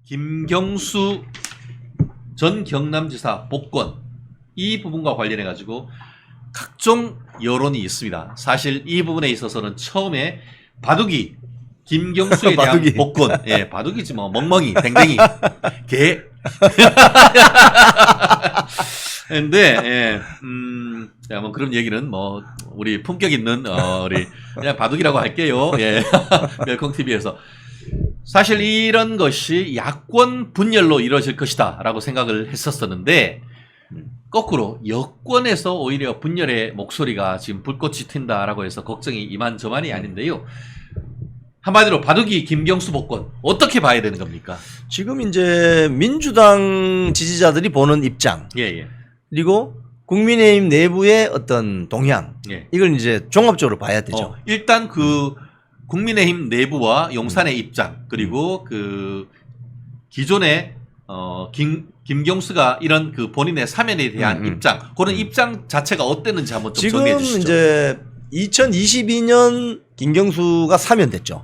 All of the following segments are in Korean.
김경수 전 경남지사 복권 이 부분과 관련해 가지고 각종 여론이 있습니다. 사실 이 부분에 있어서는 처음에 바둑이 김경수에 대한 바둑이. 복권, 예, 바둑이지 뭐 멍멍이, 댕댕이, 개. 근데 야, 뭐 그런 얘기는 뭐 우리 품격 있는 우리 그냥 바둑이라고 할게요. 예, 멸콩 TV에서 사실 이런 것이 야권 분열로 이루어질 것이다라고 생각을 했었었는데 거꾸로 여권에서 오히려 분열의 목소리가 지금 불꽃이 튄다라고 해서 걱정이 이만저만이 아닌데요. 한마디로 바둑이 김경수 복권 어떻게 봐야 되는 겁니까? 지금 이제 민주당 지지자들이 보는 입장, 예. 그리고 국민의힘 내부의 어떤 동향, 예. 이걸 이제 종합적으로 봐야 되죠. 일단 그 국민의힘 내부와 용산의 입장 그리고 그 기존의 김경수가 이런 그 본인의 사면에 대한 입장 그런 입장 자체가 어땠는지 한번 좀 정리해 주시죠. 지금 이제 2022년 김경수가 사면됐죠.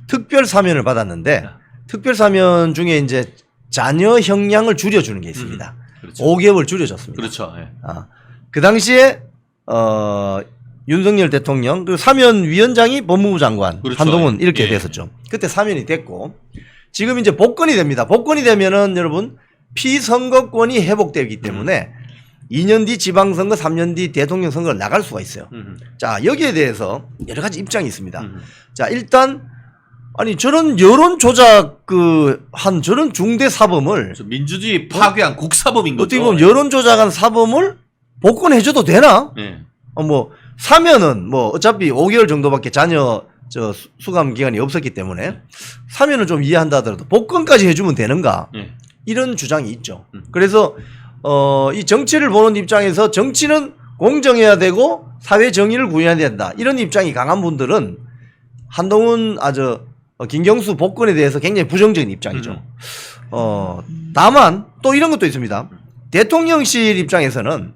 특별 사면을 받았는데 특별 사면 중에 이제 자녀 형량을 줄여주는 게 있습니다. 그렇죠. 5개월 줄여줬습니다. 그렇죠. 예. 그 당시에 윤석열 대통령 그리고 사면위원장이 법무부 장관 그렇죠. 한동훈 이렇게 예. 됐었죠. 그때 사면이 됐고 지금 이제 복권이 됩니다. 복권이 되면은 여러분 피선거권이 회복되기 때문에 2년 뒤 지방선거, 3년 뒤 대통령 선거를 나갈 수가 있어요. 자, 여기에 대해서 여러 가지 입장이 있습니다. 자, 일단 아니 저런 여론 조작 한 저런 중대 사범을 민주주의 파괴한 국사범인 거죠. 어떻게 보면 여론 조작한 사범을 복권해줘도 되나? 예. 뭐 사면은 뭐 어차피 5개월 정도밖에 자녀 수감 기간이 없었기 때문에 사면은 좀 이해한다 하더라도 복권까지 해주면 되는가? 예. 이런 주장이 있죠. 그래서 이 정치를 보는 입장에서 정치는 공정해야 되고 사회 정의를 구해야 된다. 이런 입장이 강한 분들은 한동훈 김경수 복권에 대해서 굉장히 부정적인 입장이죠. 다만 또 이런 것도 있습니다. 대통령실 입장에서는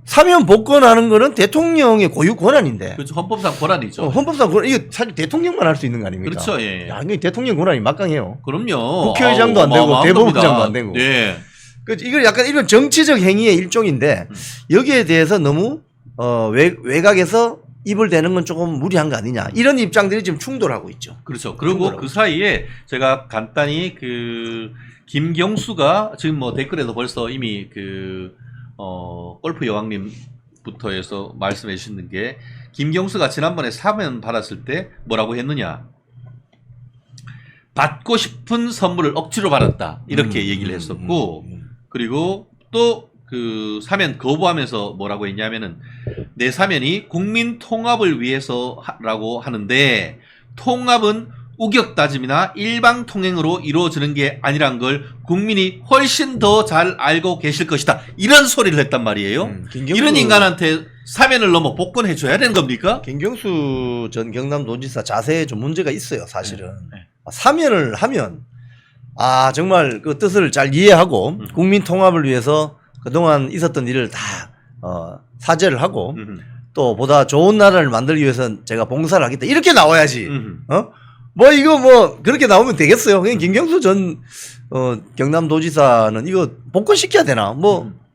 사면 복권하는 거는 대통령의 고유 권한인데. 그렇죠. 헌법상 권한이죠. 헌법상 권한, 이거 사실 대통령만 할 수 있는 거 아닙니까? 그렇죠. 예. 야, 이게 대통령 권한이 막강해요. 그럼요. 국회의장도 안 되고 대법원장도 안 되고. 예. 이걸 약간 이런 정치적 행위의 일종인데 여기에 대해서 너무 외곽에서 입을 대는 건 조금 무리한 거 아니냐 이런 입장들이 지금 충돌하고 있죠. 그렇죠. 그리고 그 사이에 제가 간단히 김경수가 지금 뭐 댓글에도 벌써 이미 골프 여왕님부터 해서 말씀해 주시는 게 김경수가 지난번에 사면 받았을 때 뭐라고 했느냐. 받고 싶은 선물을 억지로 받았다. 이렇게 얘기를 했었고 그리고 또 사면 거부하면서 뭐라고 했냐면은 내 사면이 국민 통합을 위해서라고 하는데 통합은 우격다짐이나 일방통행으로 이루어지는 게 아니란 걸 국민이 훨씬 더 잘 알고 계실 것이다. 이런 소리를 했단 말이에요. 이런 인간한테 사면을 넘어 복권해줘야 되는 겁니까? 김경수 전 경남도지사 자세에 좀 문제가 있어요. 사실은. 사면을 하면 정말 그 뜻을 잘 이해하고 국민 통합을 위해서 그동안 있었던 일을 다 사죄를 하고 또 보다 좋은 나라를 만들기 위해서 제가 봉사를 하겠다. 이렇게 나와야지. 이거 그렇게 나오면 되겠어요. 그냥 김경수 전 경남도지사는 이거 복권시켜야 되나?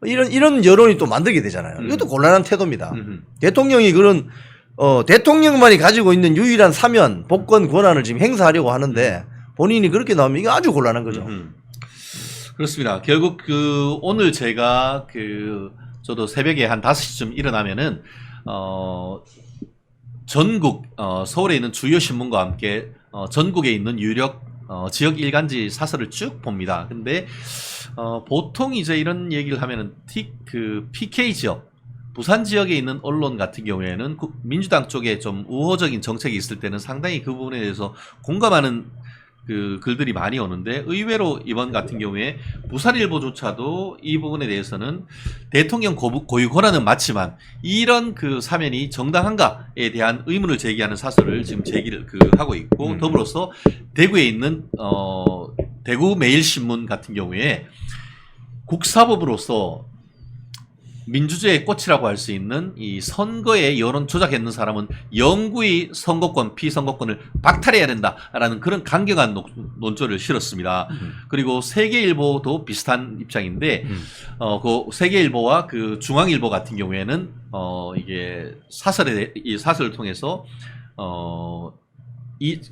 이런 여론이 또 만들게 되잖아요. 이것도 곤란한 태도입니다. 대통령이 그런 대통령만이 가지고 있는 유일한 사면 복권 권한을 지금 행사하려고 하는데 본인이 그렇게 나오면 이게 아주 곤란한 거죠. 그렇습니다. 결국 오늘 제가 저도 새벽에 한 5시쯤 일어나면은 전국 서울에 있는 주요 신문과 함께 전국에 있는 유력 지역 일간지 사설을 쭉 봅니다. 근데 보통 이제 이런 얘기를 하면은 PK 지역 부산 지역에 있는 언론 같은 경우에는 민주당 쪽에 좀 우호적인 정책이 있을 때는 상당히 그 부분에 대해서 공감하는 글들이 많이 오는데 의외로 이번 같은 경우에 부산일보조차도 이 부분에 대해서는 대통령 고유 권한은 맞지만 이런 사면이 정당한가에 대한 의문을 제기하는 사설을 지금 제기를 하고 있고 더불어서 대구에 있는 대구 매일신문 같은 경우에 국사법으로서 민주주의의 꽃이라고 할 수 있는 이 선거에 여론 조작했는 사람은 영구히 선거권, 피선거권을 박탈해야 된다라는 그런 강경한 논조를 실었습니다. 그리고 세계일보도 비슷한 입장인데, 그 세계일보와 그 중앙일보 같은 경우에는 이게 이 사설을 통해서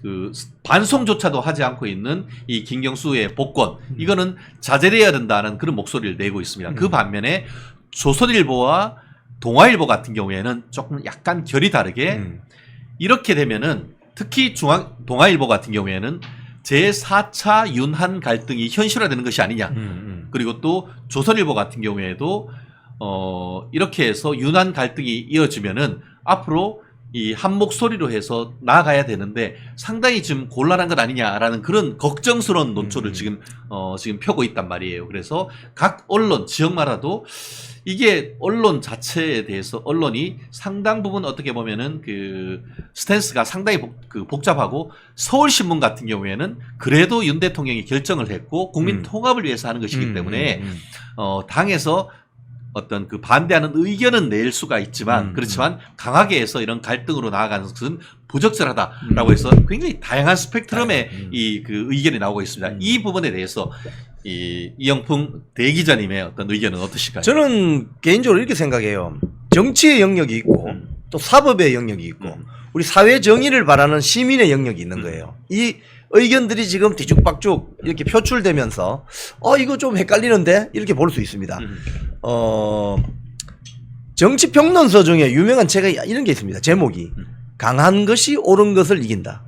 그 반송조차도 하지 않고 있는 이 김경수의 복권, 이거는 자제돼야 된다는 그런 목소리를 내고 있습니다. 그 반면에 조선일보와 동아일보 같은 경우에는 조금 약간 결이 다르게 이렇게 되면은 특히 동아일보 같은 경우에는 제4차 윤한 갈등이 현실화되는 것이 아니냐. 그리고 또 조선일보 같은 경우에도 이렇게 해서 윤한 갈등이 이어지면은 앞으로 이 한 목소리로 해서 나아가야 되는데 상당히 지금 곤란한 것 아니냐라는 그런 걱정스러운 논조를 지금 펴고 있단 말이에요. 그래서 각 언론 지역마다도 이게 언론 자체에 대해서 언론이 상당 부분 어떻게 보면은 그 스탠스가 상당히 복잡하고 서울신문 같은 경우에는 그래도 윤 대통령이 결정을 했고 국민 통합을 위해서 하는 것이기 때문에 당에서 어떤 그 반대하는 의견은 낼 수가 있지만 그렇지만 강하게 해서 이런 갈등으로 나아가는 것은 부적절하다라고 해서 굉장히 다양한 스펙트럼의 이 그 의견이 나오고 있습니다. 이 부분에 대해서 이영풍 대기자님의 어떤 의견은 어떠실까요? 저는 개인적으로 이렇게 생각해요. 정치의 영역이 있고 또 사법의 영역이 있고 우리 사회 정의를 바라는 시민의 영역이 있는 거예요. 이 의견들이 지금 뒤죽박죽 이렇게 표출되면서 이거 좀 헷갈리는데 이렇게 볼 수 있습니다. 정치평론서 중에 유명한 책에 이런 게 있습니다. 제목이 강한 것이 옳은 것을 이긴다.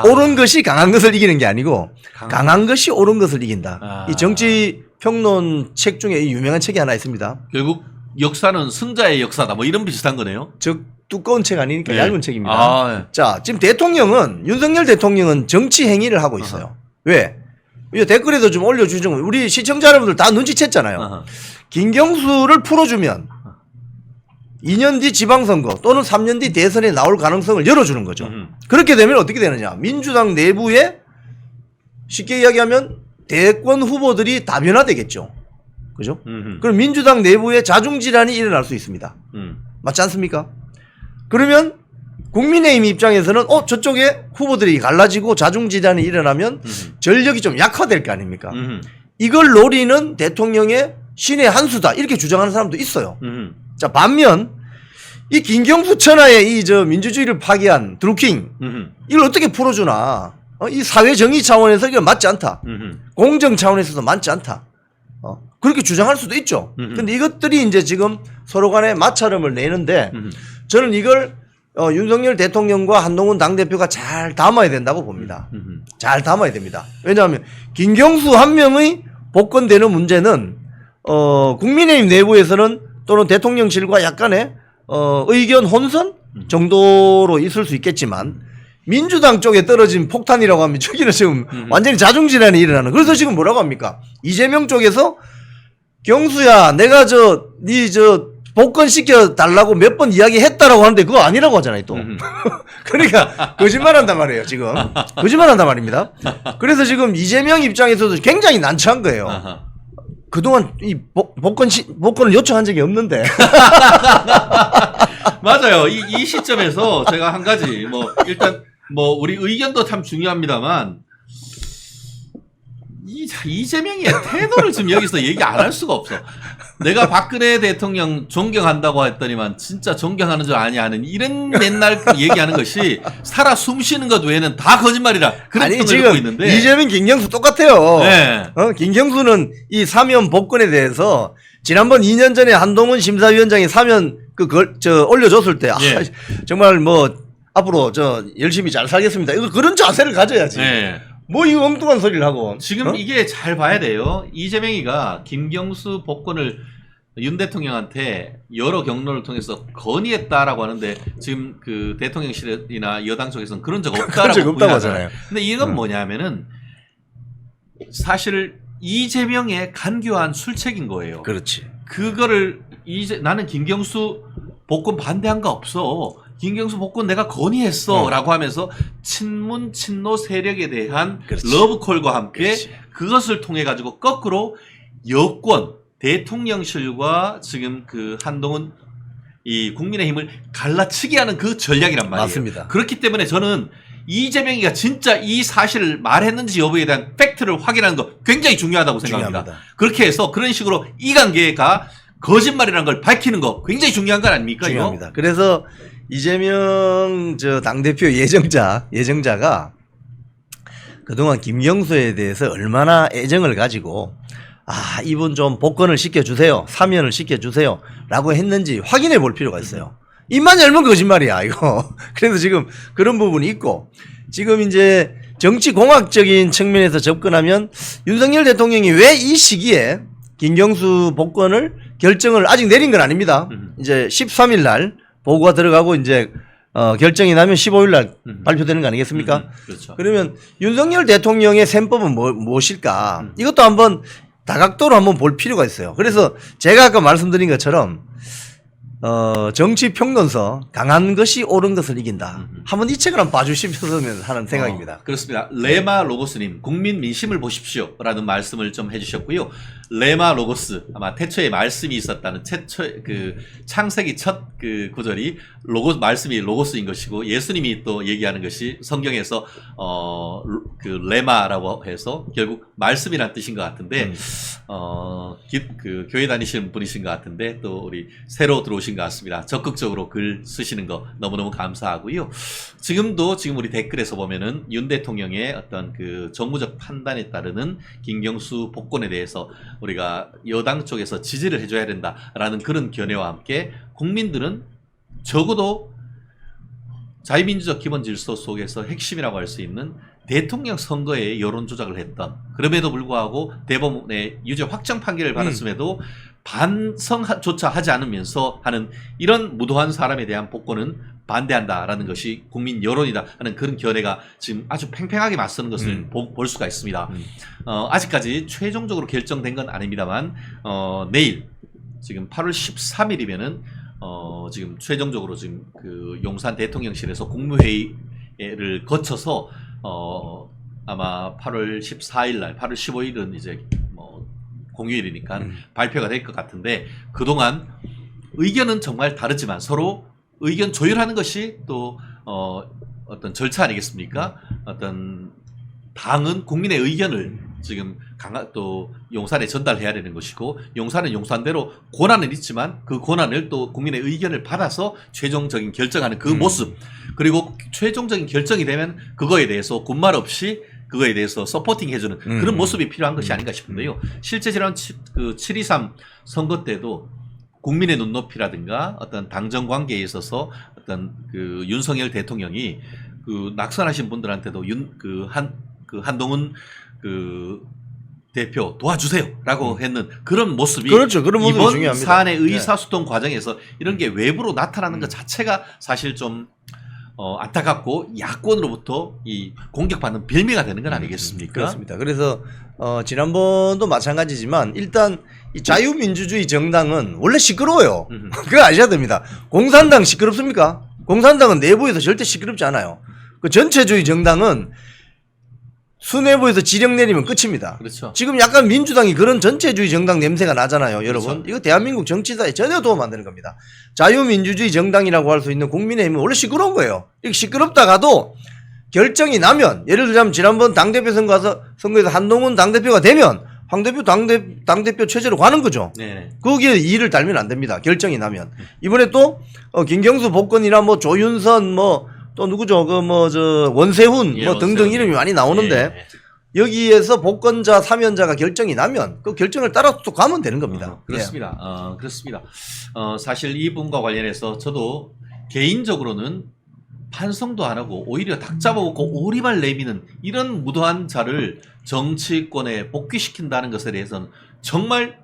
옳은 것이 강한 것을 이기는 게 아니고 강한 것이 옳은 것을 이긴다. 이 정치평론 책 중에 이 유명한 책이 하나 있습니다. 결국 역사는 승자의 역사다 뭐 이런 비슷한 거네요. 즉 두꺼운 책 아니니까 네. 얇은 책입니다. 네. 자, 지금 윤석열 대통령은 정치 행위를 하고 있어요. 왜? 이 댓글에도 좀 올려주죠. 우리 시청자 여러분들 다 눈치챘잖아요. 김경수를 풀어주면 2년 뒤 지방선거 또는 3년 뒤 대선에 나올 가능성을 열어주는 거죠. 그렇게 되면 어떻게 되느냐. 민주당 내부에 쉽게 이야기하면 대권 후보들이 다변화되겠죠. 그죠? 그럼 민주당 내부에 자중질환이 일어날 수 있습니다. 맞지 않습니까? 그러면 국민의힘 입장에서는 저쪽에 후보들이 갈라지고 자중질환이 일어나면 전력이 좀 약화될 거 아닙니까? 이걸 노리는 대통령의 신의 한 수다 이렇게 주장하는 사람도 있어요. 자, 반면 이 김경수 천하의 민주주의를 파괴한 드루킹 이걸 어떻게 풀어주나? 이 사회 정의 차원에서 이건 맞지 않다. 공정 차원에서도 맞지 않다. 그렇게 주장할 수도 있죠. 근데 이것들이 이제 지금 서로 간에 마찰음을 내는데 저는 이걸 윤석열 대통령과 한동훈 당대표가 잘 담아야 된다고 봅니다. 잘 담아야 됩니다. 왜냐하면 김경수 한 명의 복권되는 문제는 국민의힘 내부에서는 또는 대통령실과 약간의 의견 혼선 정도로 있을 수 있겠지만 민주당 쪽에 떨어진 폭탄이라고 하면 저기는 지금 완전히 자중질환이 일어나는. 그래서 지금 뭐라고 합니까? 이재명 쪽에서 경수야 내가 네 복권 시켜달라고 몇 번 이야기했다라고 하는데 그거 아니라고 하잖아요 또. 그러니까 거짓말한단 말이에요 지금. 거짓말한단 말입니다. 그래서 지금 이재명 입장에서도 굉장히 난처한 거예요. 그동안 이 복권을 요청한 적이 없는데. 맞아요. 이 시점에서 제가 한 가지 일단 우리 의견도 참 중요합니다만 이재명의 태도를 지금 여기서 얘기 안 할 수가 없어. 내가 박근혜 대통령 존경한다고 했더니만 진짜 존경하는 줄 아냐 하는 이런 맨날 얘기하는 것이 살아 숨쉬는 것 외에는 다 거짓말이라 그런 아니 톤을 지금 듣고 있는데 이재명 김경수 똑같아요. 네. 김경수는 이 사면 복권에 대해서 지난번 2년 전에 한동훈 심사위원장이 사면 올려줬을 때 예. 정말 앞으로 열심히 잘 살겠습니다. 이거 그런 자세를 가져야지. 네. 이 엉뚱한 소리를 하고. 지금 이게 잘 봐야 돼요. 이재명이가 김경수 복권을 윤 대통령한테 여러 경로를 통해서 건의했다라고 하는데 지금 그 대통령실이나 여당 쪽에서는 그런 적 없다라고 없다고 하잖아요. 근데 이건 뭐냐면은 사실 이재명의 간교한 술책인 거예요. 그렇지. 그거를 나는 김경수 복권 반대한 거 없어. 김경수 복권 내가 건의했어 라고 하면서 친문 친노 세력에 대한 그렇지. 러브콜과 함께 그렇지. 그것을 통해 가지고 거꾸로 여권 대통령실과 지금 그 한동훈 이 국민의힘을 갈라치기 하는 그 전략이란 말이에요. 맞습니다. 그렇기 때문에 저는 이재명이가 진짜 이 사실을 말했는지 여부에 대한 팩트를 확인하는 거 굉장히 중요하다고 생각합니다. 중요합니다. 그렇게 해서 그런 식으로 이관계가 거짓말이라는 걸 밝히는 거 굉장히 중요한 거 아닙니까? 중요합니다. 그래서 이재명 당대표 예정자가 그동안 김경수에 대해서 얼마나 애정을 가지고 이분 좀 복권을 시켜주세요. 사면을 시켜주세요. 라고 했는지 확인해 볼 필요가 있어요. 입만 열면 거짓말이야, 이거. 그래서 지금 그런 부분이 있고, 지금 이제 정치공학적인 측면에서 접근하면 윤석열 대통령이 왜 이 시기에 김경수 복권을 결정을 아직 내린 건 아닙니다. 이제 13일 날 보고가 들어가고 이제 결정이 나면 15일 날 발표되는 거 아니겠습니까? 그렇죠. 그러면 윤석열 대통령의 셈법은 무엇일까? 이것도 한번 다각도로 한번 볼 필요가 있어요. 그래서 제가 아까 말씀드린 것처럼 정치 평론서 강한 것이 옳은 것을 이긴다. 한번 이 책을 한번 봐주시면 하는 생각입니다. 그렇습니다. 레마 로고스님 국민 민심을 보십시오라는 말씀을 좀 해주셨고요. 레마 로고스 아마 태초에 말씀이 있었다는 최초 그 창세기 첫 그 구절이 말씀이 로고스인 것이고 예수님이 또 얘기하는 것이 성경에서 그 레마라고 해서 결국 말씀이란 뜻인 것 같은데 그 교회 다니시는 분이신 것 같은데 또 우리 새로 들어오신 것 같습니다. 적극적으로 글 쓰시는 거 너무너무 감사하고요. 지금 우리 댓글에서 보면은 윤 대통령의 어떤 그 정무적 판단에 따르는 김경수 복권에 대해서 우리가 여당 쪽에서 지지를 해줘야 된다라는 그런 견해와 함께 국민들은 적어도 자유민주적 기본질서 속에서 핵심이라고 할 수 있는 대통령 선거에 여론 조작을 했던 그럼에도 불구하고 대법원의 유죄 확정 판결을 받았음에도 반성조차 하지 않으면서 하는 이런 무도한 사람에 대한 복권은 반대한다라는 것이 국민 여론이다 하는 그런 견해가 지금 아주 팽팽하게 맞서는 것을 볼 수가 있습니다. 아직까지 최종적으로 결정된 건 아닙니다만 내일 지금 8월 13일이면은 지금 최종적으로 지금 그 용산 대통령실에서 국무회의를 거쳐서 아마 8월 14일 날 8월 15일은 이제 공휴일이니까 발표가 될 것 같은데 그동안 의견은 정말 다르지만 서로 의견 조율하는 것이 또 어떤 절차 아니겠습니까? 어떤 당은 국민의 의견을 지금 또 용산에 전달해야 되는 것이고 용산은 용산대로 권한은 있지만 그 권한을 또 국민의 의견을 받아서 최종적인 결정하는 그 모습 그리고 최종적인 결정이 되면 그거에 대해서 군말 없이 그거에 대해서 서포팅 해주는 그런 모습이 필요한 것이 아닌가 싶은데요. 실제 지난 그 7.23 선거 때도 국민의 눈높이라든가 어떤 당정 관계에 있어서 어떤 그 윤석열 대통령이 그 낙선하신 분들한테도 한동훈 그 대표 도와주세요라고 했는 그런 모습이 그렇죠. 그런 모습이 이번 중요합니다. 사안의 의사소통 과정에서 이런 게 외부로 나타나는 것 자체가 사실 좀 안타깝고 야권으로부터 이 공격받는 빌미가 되는 건 아니겠습니까? 그렇습니다. 그래서 지난번도 마찬가지지만 일단 이 자유민주주의 정당은 원래 시끄러워요. 그거 아셔야 됩니다. 공산당 시끄럽습니까? 공산당은 내부에서 절대 시끄럽지 않아요. 그 전체주의 정당은 수뇌부에서 지령 내리면 끝입니다. 그렇죠. 지금 약간 민주당이 그런 전체주의 정당 냄새가 나잖아요, 여러분. 그렇죠. 이거 대한민국 정치사에 전혀 도움 안 되는 겁니다. 자유민주주의 정당이라고 할 수 있는 국민의힘은 원래 시끄러운 거예요. 이렇게 시끄럽다가도 결정이 나면, 예를 들자면 지난번 당대표 선거에서 한동훈 당대표가 되면 황대표 당대표 체제로 가는 거죠. 네. 거기에 이를 달면 안 됩니다. 결정이 나면. 이번에 또 김경수 복권이나 뭐 조윤선 또 누구죠? 원세훈 예, 등등 원세훈. 이름이 많이 나오는데 예. 여기에서 복권자 사면자가 결정이 나면 그 결정을 따라서 또 가면 되는 겁니다. 그렇습니다. 그렇습니다. 사실 이 부분과 관련해서 저도 개인적으로는 반성도 안 하고 오히려 닭 잡아먹고 오리발 내미는 이런 무도한 자를 정치권에 복귀시킨다는 것에 대해서는 정말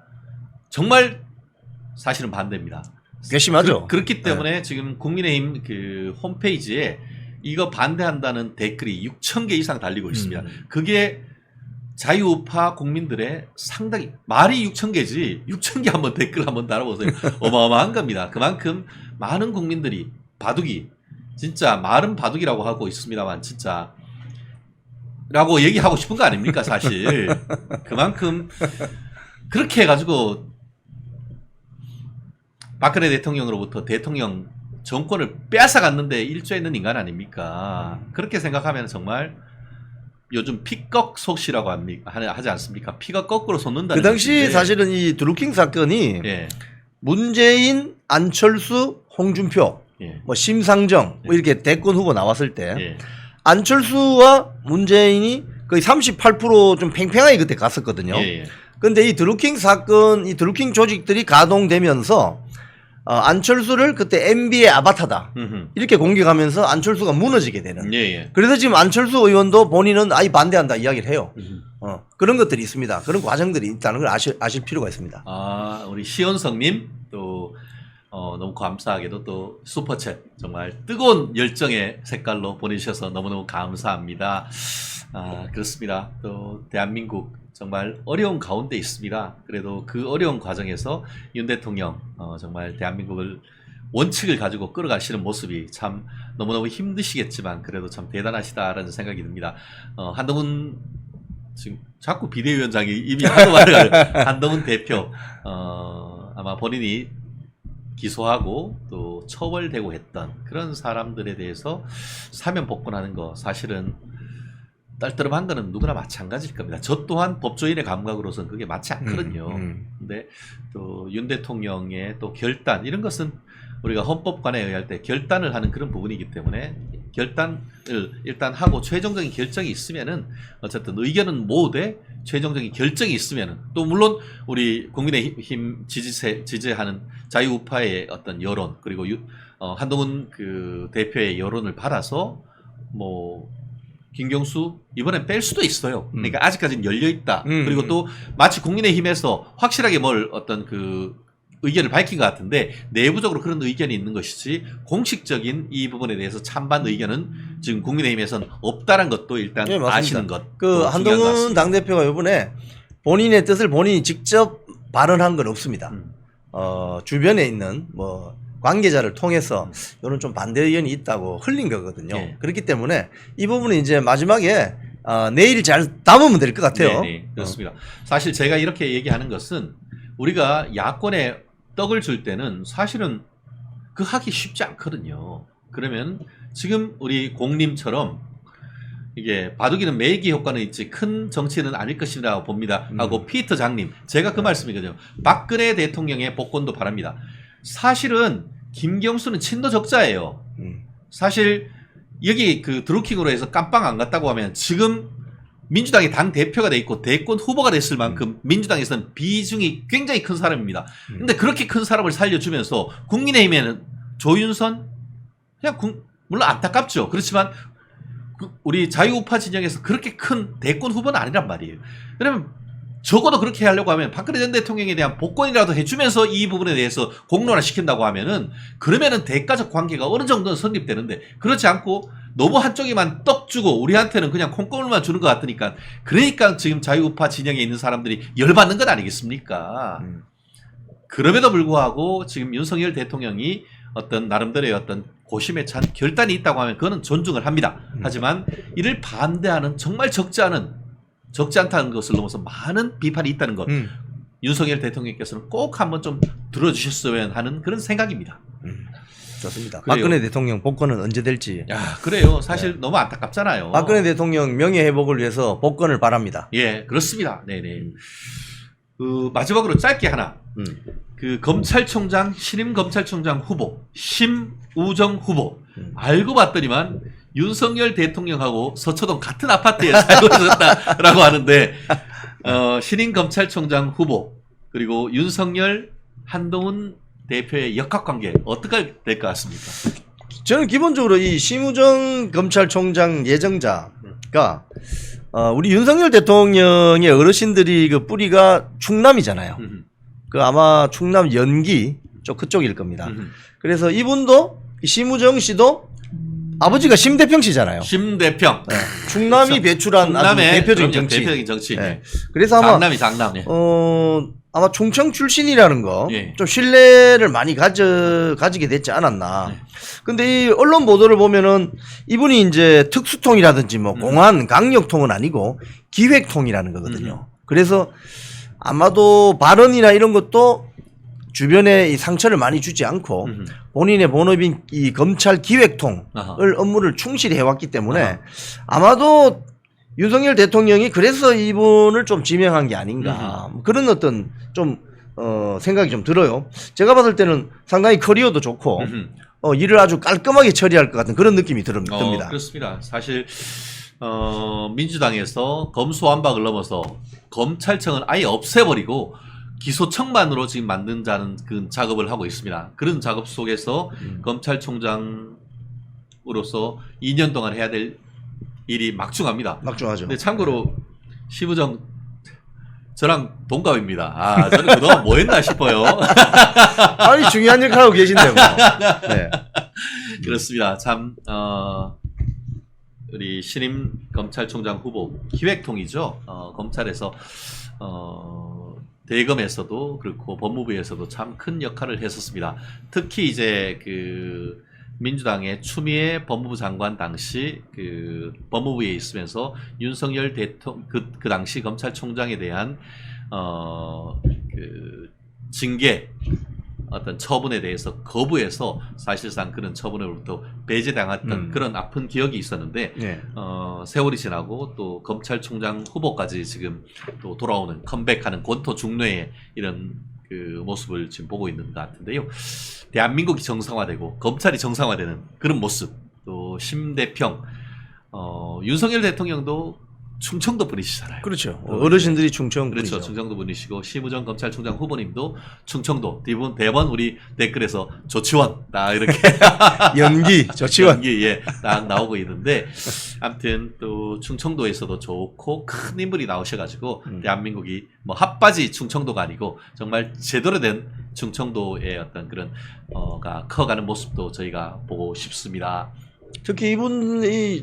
사실은 반대입니다. 괘씸하죠. 그렇기 때문에 지금 국민의힘 그 홈페이지에 이거 반대한다는 댓글이 6,000개 이상 달리고 있습니다. 그게 자유우파 국민들의 상당히 말이 6,000개지 6,000개 한번 댓글 한번 달아보세요. 어마어마한 겁니다. 그만큼 많은 국민들이 바둑이 진짜 말은 바둑이라고 하고 있습니다만 진짜 라고 얘기하고 싶은 거 아닙니까 사실. 그만큼 그렇게 해가지고 박근혜 대통령으로부터 대통령 정권을 빼앗아갔는데 일조했는 인간 아닙니까? 그렇게 생각하면 정말 요즘 피꺽속시라고 하지 않습니까? 피가 거꾸로 솟는다는 그 당시 것인데. 사실은 이 드루킹 사건이 예. 문재인, 안철수, 홍준표, 예. 뭐 심상정 뭐 이렇게 대권 후보 나왔을 때 예. 안철수와 문재인이 거의 38%좀 팽팽하게 그때 갔었거든요. 예. 근데 이 드루킹 사건, 이 드루킹 조직들이 가동되면서 안철수를 그때 MB의 아바타다 음흠. 이렇게 공격하면서 안철수가 무너지게 되는. 예. 예. 그래서 지금 안철수 의원도 본인은 아예 반대한다 이야기를 해요. 음흠. 그런 것들이 있습니다. 그런 과정들이 있다는 걸 아실 필요가 있습니다. 아, 우리 시원성님 또 너무 감사하게도 또 슈퍼챗 정말 뜨거운 열정의 색깔로 보내주셔서 너무너무 감사합니다. 아, 그렇습니다. 또 대한민국 정말 어려운 가운데 있습니다. 그래도 그 어려운 과정에서 윤 대통령 정말 대한민국을 원칙을 가지고 끌어가시는 모습이 참 너무너무 힘드시겠지만 그래도 참 대단하시다라는 생각이 듭니다. 한동훈 지금 자꾸 비대위원장이 이미 하도 말을 한동훈 대표 아마 본인이 기소하고 또 처벌되고 했던 그런 사람들에 대해서 사면 복권하는 거 사실은 딸떠름한 거는 누구나 마찬가지일 겁니다. 저 또한 법조인의 감각으로서는 그게 맞지 않거든요. 근데 또 윤 대통령의 또 결단 이런 것은 우리가 헌법관에 의할 때 결단을 하는 그런 부분이기 때문에 결단을 일단 하고 최종적인 결정이 있으면은 어쨌든 의견은 모으되 최종적인 결정이 있으면은 또 물론 우리 국민의힘 지지하는 자유우파의 어떤 여론 그리고 한동훈 그 대표의 여론을 받아서 뭐 김경수 이번엔 뺄 수도 있어요. 그러니까 아직까지는 열려 있다. 그리고 또 마치 국민의힘에서 확실하게 뭘 어떤 그 의견을 밝힌 것 같은데 내부적으로 그런 의견이 있는 것이지 공식적인 이 부분에 대해서 찬반 의견은 지금 국민의힘에서는 없다는 것도 일단 네, 맞습니다. 아시는 것. 그 한동훈 당대표가 이번에 본인의 뜻을 본인이 직접 발언한 건 없습니다. 주변에 있는 뭐 관계자를 통해서 이런 좀 반대 의견이 있다고 흘린 거거든요. 네. 그렇기 때문에 이 부분은 이제 마지막에 내일 잘 담으면 될 것 같아요. 네, 그렇습니다. 사실 제가 이렇게 얘기하는 것은 우리가 야권에 떡을 줄 때는 사실은 그 하기 쉽지 않거든요. 그러면 지금 우리 공님처럼 이게 바둑이는 매기 효과는 있지 큰 정치는 아닐 것이라고 봅니다. 하고 피터 장님 제가 그 말씀이거든요. 박근혜 대통령의 복권도 바랍니다. 사실은 김경수는 친도 적자예요. 사실 여기 그 드루킹으로 해서 깜빵 안 갔다고 하면 지금 민주당의 당 대표가 돼 있고 대권 후보가 됐을 만큼 민주당에서는 비중이 굉장히 큰 사람입니다. 근데 그렇게 큰 사람을 살려주면서 국민의힘에는 조윤선 그냥 물론 안타깝죠. 그렇지만 우리 자유우파 진영에서 그렇게 큰 대권 후보는 아니란 말이에요. 그러면 적어도 그렇게 하려고 하면 박근혜 전 대통령에 대한 복권이라도 해주면서 이 부분에 대해서 공론화 시킨다고 하면은 그러면은 대가적 관계가 어느 정도는 성립되는데 그렇지 않고 너무 한쪽에만 떡 주고 우리한테는 그냥 콩고물만 주는 것 같으니까 그러니까 지금 자유우파 진영에 있는 사람들이 열받는 것 아니겠습니까? 그럼에도 불구하고 지금 윤석열 대통령이 어떤 나름대로의 어떤 고심에 찬 결단이 있다고 하면 그거는 존중을 합니다. 하지만 이를 반대하는 정말 적지 않다는 것을 넘어서 많은 비판이 있다는 것. 윤석열 대통령께서는 꼭 한번 좀 들어주셨으면 하는 그런 생각입니다. 좋습니다. 그래요. 박근혜 대통령 복권은 언제 될지. 야, 그래요. 사실 너무 안타깝잖아요. 박근혜 대통령 명예 회복을 위해서 복권을 바랍니다. 예, 그렇습니다. 네네. 마지막으로 짧게 하나. 그 검찰총장, 신임 검찰총장 후보, 심우정 후보. 알고 봤더니만 윤석열 대통령하고 서초동 같은 아파트에 살고 있었다라고 하는데, 신임 검찰총장 후보, 그리고 윤석열, 한동훈 대표의 역학관계 어떻게 될 것 같습니까? 저는 기본적으로 이 심우정 검찰총장 예정자가 우리 윤석열 대통령의 어르신들이 그 뿌리가 충남이잖아요. 그 아마 충남 연기 쪽 그쪽일 겁니다. 그래서 이분도 심우정 씨도 아버지가 심대평 씨잖아요. 심대평. 네. 충남이 배출한 아주 대표적인 정치. 대표적인 정치. 네. 그래서 아마 장남이 장남. 예. 아마 충청 출신이라는 거 예. 좀 신뢰를 많이 가지게 됐지 않았나. 네. 근데 이 언론 보도를 보면은 이분이 이제 특수통이라든지 뭐 공안 강력통은 아니고 기획통이라는 거거든요. 그래서 아마도 발언이나 이런 것도 주변에 이 상처를 많이 주지 않고 본인의 본업인 이 검찰 기획통을 아하. 업무를 충실히 해왔기 때문에 아하. 아마도 윤석열 대통령이 그래서 이분을 좀 지명한 게 아닌가 그런 어떤 좀 생각이 좀 들어요. 제가 봤을 때는 상당히 커리어도 좋고 일을 아주 깔끔하게 처리할 것 같은 그런 느낌이 듭니다. 그렇습니다. 사실 민주당에서 검수완박을 넘어서 검찰청은 아예 없애버리고 기소청만으로 지금 만든다는 그 작업을 하고 있습니다. 그런 작업 속에서 검찰총장으로서 2년 동안 해야 될 일이 막중합니다. 막중하죠. 근데 참고로 심우정 저랑 동갑입니다. 아, 저는 그동안 뭐 했나 싶어요. 아니 중요한 일 하고 계신데요. 네. 그렇습니다. 참 우리 신임 검찰총장 후보 기획통이죠. 검찰에서 대검에서도 그렇고 법무부에서도 참 큰 역할을 했었습니다. 특히 이제 그 민주당의 추미애 법무부 장관 당시 그 법무부에 있으면서 윤석열 대통령 그 당시 검찰총장에 대한 그 징계 어떤 처분에 대해서 거부해서 사실상 그런 처분으로부터 배제당했던 그런 아픈 기억이 있었는데 네. 세월이 지나고 또 검찰총장 후보까지 지금 또 돌아오는 컴백하는 권토 중뇌의 이런 그 모습을 지금 보고 있는 것 같은데요. 대한민국이 정상화되고 검찰이 정상화되는 그런 모습 또 심대평 윤석열 대통령도 충청도 분이시잖아요. 그렇죠. 어르신들이 충청 그렇죠. 분이죠. 충청도 분이시고 심우정 검찰총장 후보님도 충청도 대번 우리 댓글에서 조치원 딱 이렇게 연기 조치원 연기 딱 나오고 있는데 아무튼 또 충청도에서도 좋고 큰 인물이 나오셔가지고 대한민국이 뭐 핫바지 충청도가 아니고 정말 제대로 된 충청도의 어떤 그런 가 커가는 모습도 저희가 보고 싶습니다. 특히 이분이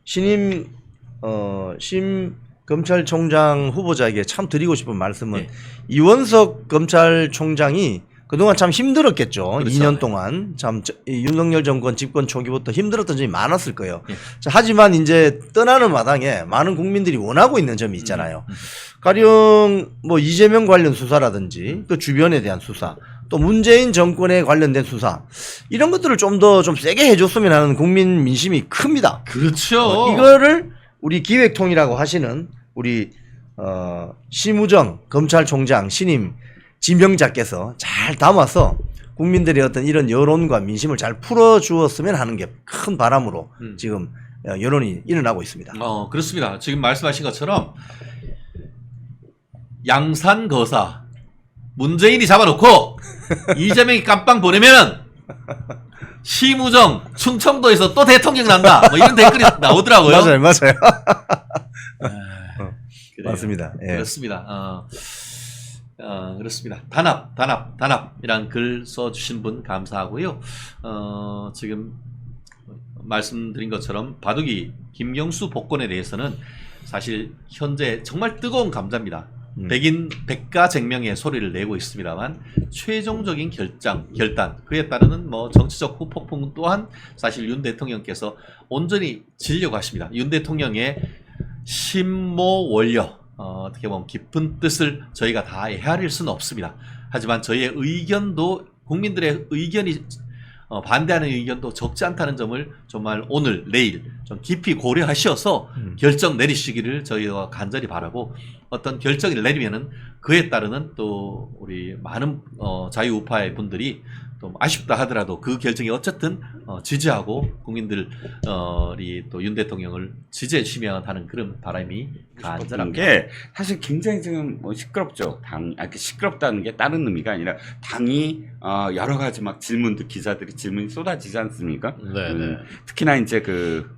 신임 검찰총장 후보자에게 참 드리고 싶은 말씀은 네. 이원석 검찰총장이 그동안 참 힘들었겠죠. 그렇죠. 2년 동안 참 윤석열 정권 집권 초기부터 힘들었던 점이 많았을 거예요. 네. 자, 하지만 이제 떠나는 마당에 많은 국민들이 원하고 있는 점이 있잖아요. 가령 뭐 이재명 관련 수사라든지 또 주변에 대한 수사 또 문재인 정권에 관련된 수사 이런 것들을 좀 더 좀 세게 해줬으면 하는 국민 민심이 큽니다. 그렇죠. 이거를 우리 기획통이라고 하시는 우리 심우정 검찰총장 신임 지명자께서 잘 담아서 국민들의 어떤 이런 여론과 민심을 잘 풀어주었으면 하는 게 큰 바람으로 지금 여론이 일어나고 있습니다. 그렇습니다. 지금 말씀하신 것처럼 양산 거사 문재인이 잡아놓고 이재명이 깜빵 보내면 심우정 충청도에서 또 대통령 난다. 뭐 이런 댓글이 나오더라고요. 맞아요. 그래요. 맞습니다. 예. 그렇습니다. 그렇습니다. 단합이란 글 써주신 분 감사하고요. 지금 말씀드린 것처럼 바둑이 김경수 복권에 대해서는 사실 현재 정말 뜨거운 감자입니다. 백인 백가쟁명의 소리를 내고 있습니다만 최종적인 결단 그에 따르는 뭐 정치적 후폭풍 또한 사실 윤 대통령께서 온전히 지려고 하십니다. 윤 대통령의 심모원려 어떻게 보면 깊은 뜻을 저희가 다 헤아릴 수는 없습니다. 하지만 저희의 의견도 국민들의 의견이 반대하는 의견도 적지 않다는 점을 정말 오늘 내일 좀 깊이 고려하셔서 결정 내리시기를 저희가 간절히 바라고 어떤 결정을 내리면은 그에 따르는 또 우리 많은 자유우파의 분들이 또 아쉽다 하더라도 그 결정이 어쨌든 지지하고 국민들이 또 윤 대통령을 지지해 주시면 하는 그런 바람이 간절합니다. 게 사실 굉장히 지금 뭐 시끄럽죠. 시끄럽다는 게 다른 의미가 아니라 당이 여러 가지 막 질문들 기자들이 질문이 쏟아지지 않습니까? 네. 특히나 이제 그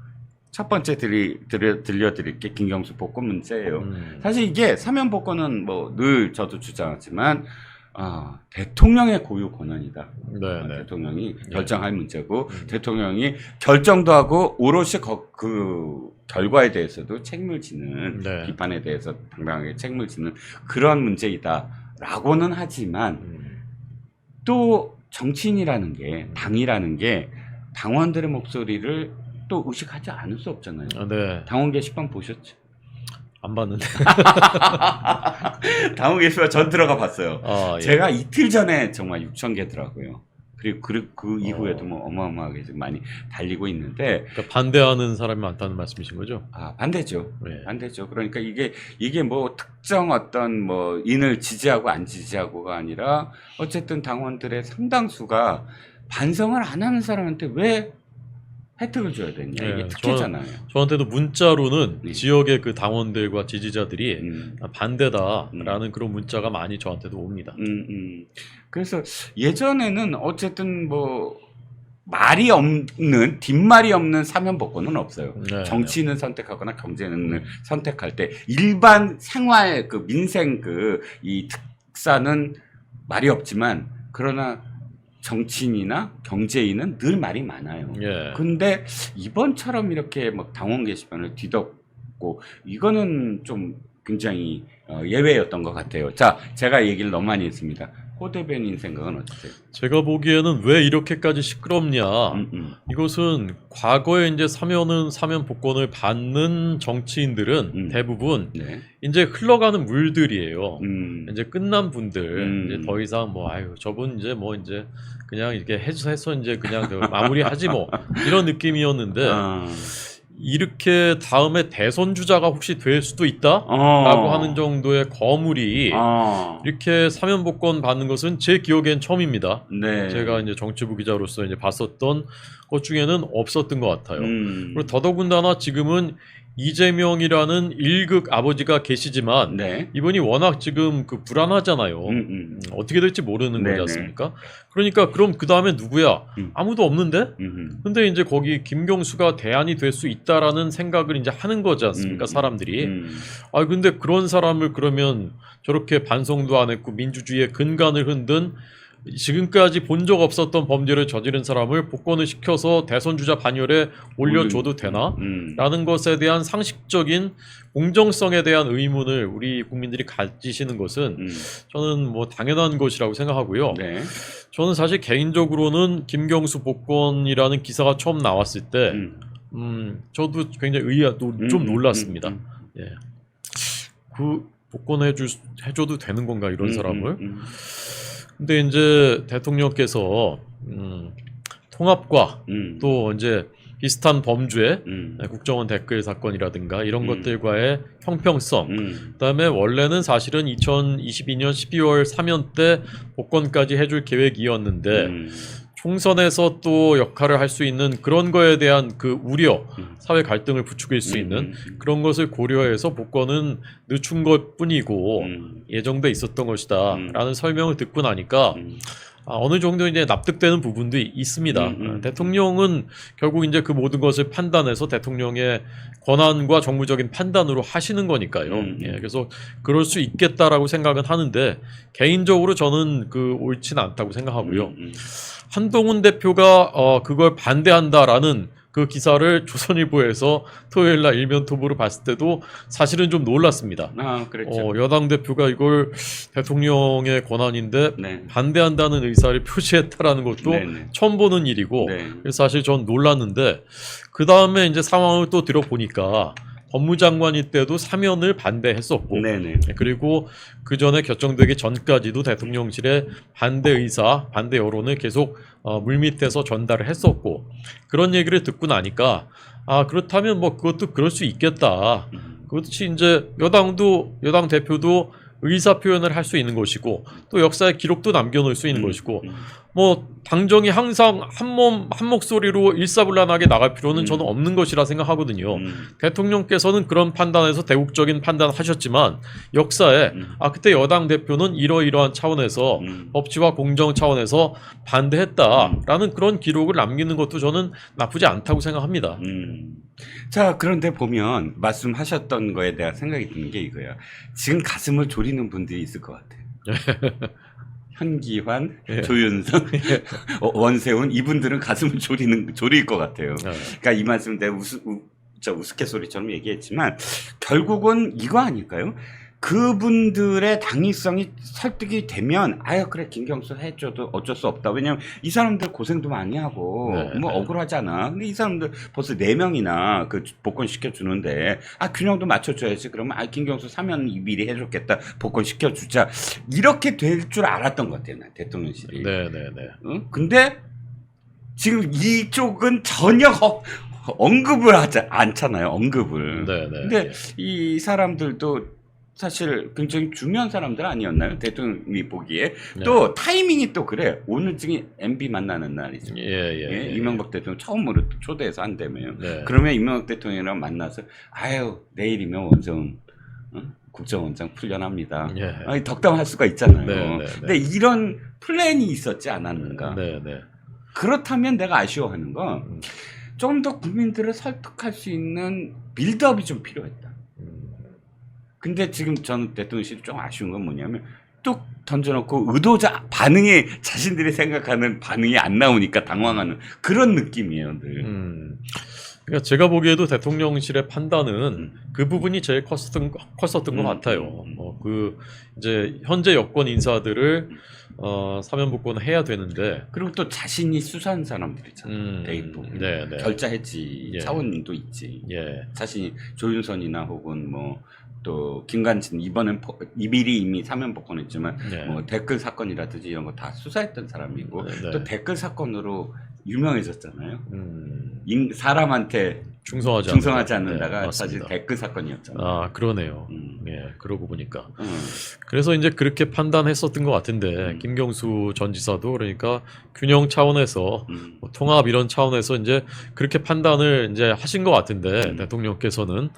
첫 번째 들려드릴 게 김경수 복권 문제예요. 사실 이게 사면 복권은 뭐 늘 저도 주장하지만 대통령의 고유 권한이다. 대통령이 결정할 문제고 대통령이 결정도 하고 오롯이 그 결과에 대해서도 책임을 지는 비판에 대해서 당당하게 책임을 지는 그런 문제이다라고는 하지만 또 정치인이라는 게 당이라는 게 당원들의 목소리를 또 의식하지 않을 수 없잖아요. 당원 게시판 보셨죠? 안 봤는데. 당원 게시판 전 들어가 봤어요. 아, 예. 제가 이틀 전에 정말 6,000개더라고요. 그리고 그 이후에도 뭐 어마어마하게 지금 많이 달리고 있는데 그러니까 반대하는 사람이 많다는 말씀이신 거죠? 반대죠. 네. 반대죠. 그러니까 이게 뭐 특정 어떤 뭐 인을 지지하고 안 지지하고가 아니라 어쨌든 당원들의 상당수가 반성을 안 하는 사람한테 왜 혜택을 줘야 되냐. 이게 네, 특혜잖아요. 저한테도 문자로는 네. 지역의 그 당원들과 지지자들이 음. 반대다라는 그런 문자가 많이 저한테도 옵니다. 그래서 예전에는 어쨌든 뭐 말이 없는 뒷말이 없는 사면 복권은 없어요. 네, 정치인을 선택하거나 경제인을 선택할 때 일반 생활 그 민생 그 이 특사는 말이 없지만 그러나 정치인이나 경제인은 늘 말이 많아요. 예. 근데 이번처럼 이렇게 막 당원 게시판을 뒤덮고 이거는 좀 굉장히 예외였던 것 같아요. 자, 제가 얘기를 너무 많이 했습니다. 호 대변인 생각은 어떠세요? 제가 보기에는 왜 이렇게까지 시끄럽냐. 이것은 과거에 이제 사면 복권을 받는 정치인들은 대부분 네. 이제 흘러가는 물들이에요. 음. 이제 끝난 분들 음. 이제 더 이상 뭐 아유 저분 이제 뭐 이제 그냥 이렇게 해서 이제 그냥 마무리하지 뭐 이런 느낌이었는데 이렇게 다음에 대선 주자가 혹시 될 수도 있다라고 하는 정도의 거물이 이렇게 사면 복권 받는 것은 제 기억엔 처음입니다. 네. 제가 이제 정치부 기자로서 이제 봤었던 것 중에는 없었던 것 같아요. 음. 그리고 더더군다나 지금은 이재명이라는 일극 아버지가 계시지만 네. 이분이 워낙 지금 그 불안하잖아요. 어떻게 될지 모르는 네네. 거지 않습니까? 그러니까 그럼 그 다음에 누구야? 아무도 없는데? 음. 근데 이제 거기 김경수가 대안이 될 수 있다라는 생각을 이제 하는 거지 않습니까? 사람들이. 아 근데 그런 사람을 그러면 저렇게 반성도 안 했고 민주주의의 근간을 흔든 지금까지 본 적 없었던 범죄를 저지른 사람을 복권을 시켜서 대선 주자 반열에 올려줘도 되나? 라는 것에 대한 상식적인 공정성에 대한 의문을 우리 국민들이 가지시는 것은 저는 뭐 당연한 것이라고 생각하고요. 네. 저는 사실 개인적으로는 김경수 복권이라는 기사가 처음 나왔을 때 저도 굉장히 좀 놀랐습니다. 예. 그 복권 해줘도 되는 건가 이런 사람을? 근데 이제 대통령께서 통합과 또 이제 비슷한 범죄, 국정원 댓글 사건이라든가 이런 것들과의 형평성, 그다음에 원래는 사실은 2022년 12월 사면 때 복권까지 해줄 계획이었는데 총선에서 또 역할을 할 수 있는 그런 거에 대한 그 우려, 사회 갈등을 부추길 수 있는 그런 것을 고려해서 복권은 늦춘 것뿐이고 예정돼 있었던 것이다 라는 설명을 듣고 나니까 어느 정도 이제 납득되는 부분도 있습니다. 대통령은 결국 이제 그 모든 것을 판단해서 대통령의 권한과 정무적인 판단으로 하시는 거니까요. 예, 그래서 그럴 수 있겠다라고 생각은 하는데 개인적으로 저는 그 옳지는 않다고 생각하고요. 한동훈 대표가 그걸 반대한다라는 그 기사를 조선일보에서 토요일날 일면 톱으로 봤을 때도 사실은 좀 놀랐습니다. 그렇죠. 여당 대표가 이걸 대통령의 권한인데 네. 반대한다는 의사를 표시했다라는 것도 네네. 처음 보는 일이고 네. 그래서 사실 전 놀랐는데 그 다음에 이제 상황을 또 들어보니까 법무장관이 때도 사면을 반대했었고 네네. 그리고 그 전에 결정되기 전까지도 대통령실에 반대 의사, 반대 여론을 계속 물밑에서 전달을 했었고 그런 얘기를 듣고 나니까 그렇다면 뭐 그것도 그럴 수 있겠다. 그것이 이제 여당 대표도 의사 표현을 할 수 있는 것이고 또 역사의 기록도 남겨놓을 수 있는 것이고 뭐 당정이 항상 한 목소리로 일사불란하게 나갈 필요는 저는 없는 것이라 생각하거든요. 대통령께서는 그런 판단에서 대국적인 판단하셨지만 역사에 그때 여당 대표는 이러이러한 차원에서 법치와 공정 차원에서 반대했다라는 그런 기록을 남기는 것도 저는 나쁘지 않다고 생각합니다. 자, 그런데 보면 말씀하셨던 거에 대한 생각이 드는 게 이거야. 지금 가슴을 졸이는 분들이 있을 것 같아요. 현기환, 조윤선, 원세훈 이분들은 가슴을 졸일 것 같아요. 그러니까 이 말씀 내가 우스갯소리처럼 얘기했지만 결국은 이거 아닐까요? 그분들의 당위성이 설득이 되면 아유 그래 김경수 해줘도 어쩔 수 없다. 왜냐면 이 사람들 고생도 많이 하고 네, 뭐 네. 억울하잖아. 근데 이 사람들 벌써 4명이나 그 복권 시켜주는데 균형도 맞춰줘야지. 그러면 김경수 사면 미리 해줬겠다. 복권 시켜주자. 이렇게 될 줄 알았던 것 같아요. 난 대통령실이. 네네네. 응? 근데 지금 이쪽은 전혀 언급을 하지 않잖아요. 언급을. 네네. 근데 이 사람들도 사실 굉장히 중요한 사람들 아니었나요? 대통령이 보기에. 네. 또 타이밍이 또 그래. 오늘쯤이 MB 만나는 날이죠. 예. 이명박 대통령 처음으로 또 초대해서 한다며요. 네. 그러면 이명박 대통령이랑 만나서 내일이면 원정 국정원장 풀려납니다. 예. 덕담할 수가 있잖아요. 네. 근데 이런 플랜이 있었지 않았는가? 네네. 그렇다면 내가 아쉬워하는 건 좀 더 국민들을 설득할 수 있는 빌드업이 좀 필요했다. 근데 지금 저는 대통령실이 좀 아쉬운 건 뭐냐면 뚝 던져놓고 의도자 반응이 자신들이 생각하는 반응이 안 나오니까 당황하는 그런 느낌이에요. 늘. 그러니까 제가 보기에도 대통령실의 판단은 그 부분이 제일 컸었던 것 같아요. 그 이제 현재 여권 인사들을 사면복권을 해야 되는데 그리고 또 자신이 수사한 사람들이잖아요. 대입부 네네. 결자해지 예. 차원도 있지. 예. 자신이 조윤선이나 혹은 뭐 또 김관진 이번엔 미리 이미 사면 복권했지만 네. 뭐 댓글 사건이라든지 이런 거 다 수사했던 사람이고 네. 또 댓글 사건으로 유명해졌잖아요. 사람한테 충성하지 않는다가 네, 사실 맞습니다. 댓글 사건이었잖아요. 아 그러네요. 예, 그러고 보니까. 음. 그래서 이제 그렇게 판단했었던 것 같은데 김경수 전 지사도 그러니까 균형 차원에서 뭐 통합 이런 차원에서 이제 그렇게 판단을 이제 하신 것 같은데 대통령께서는.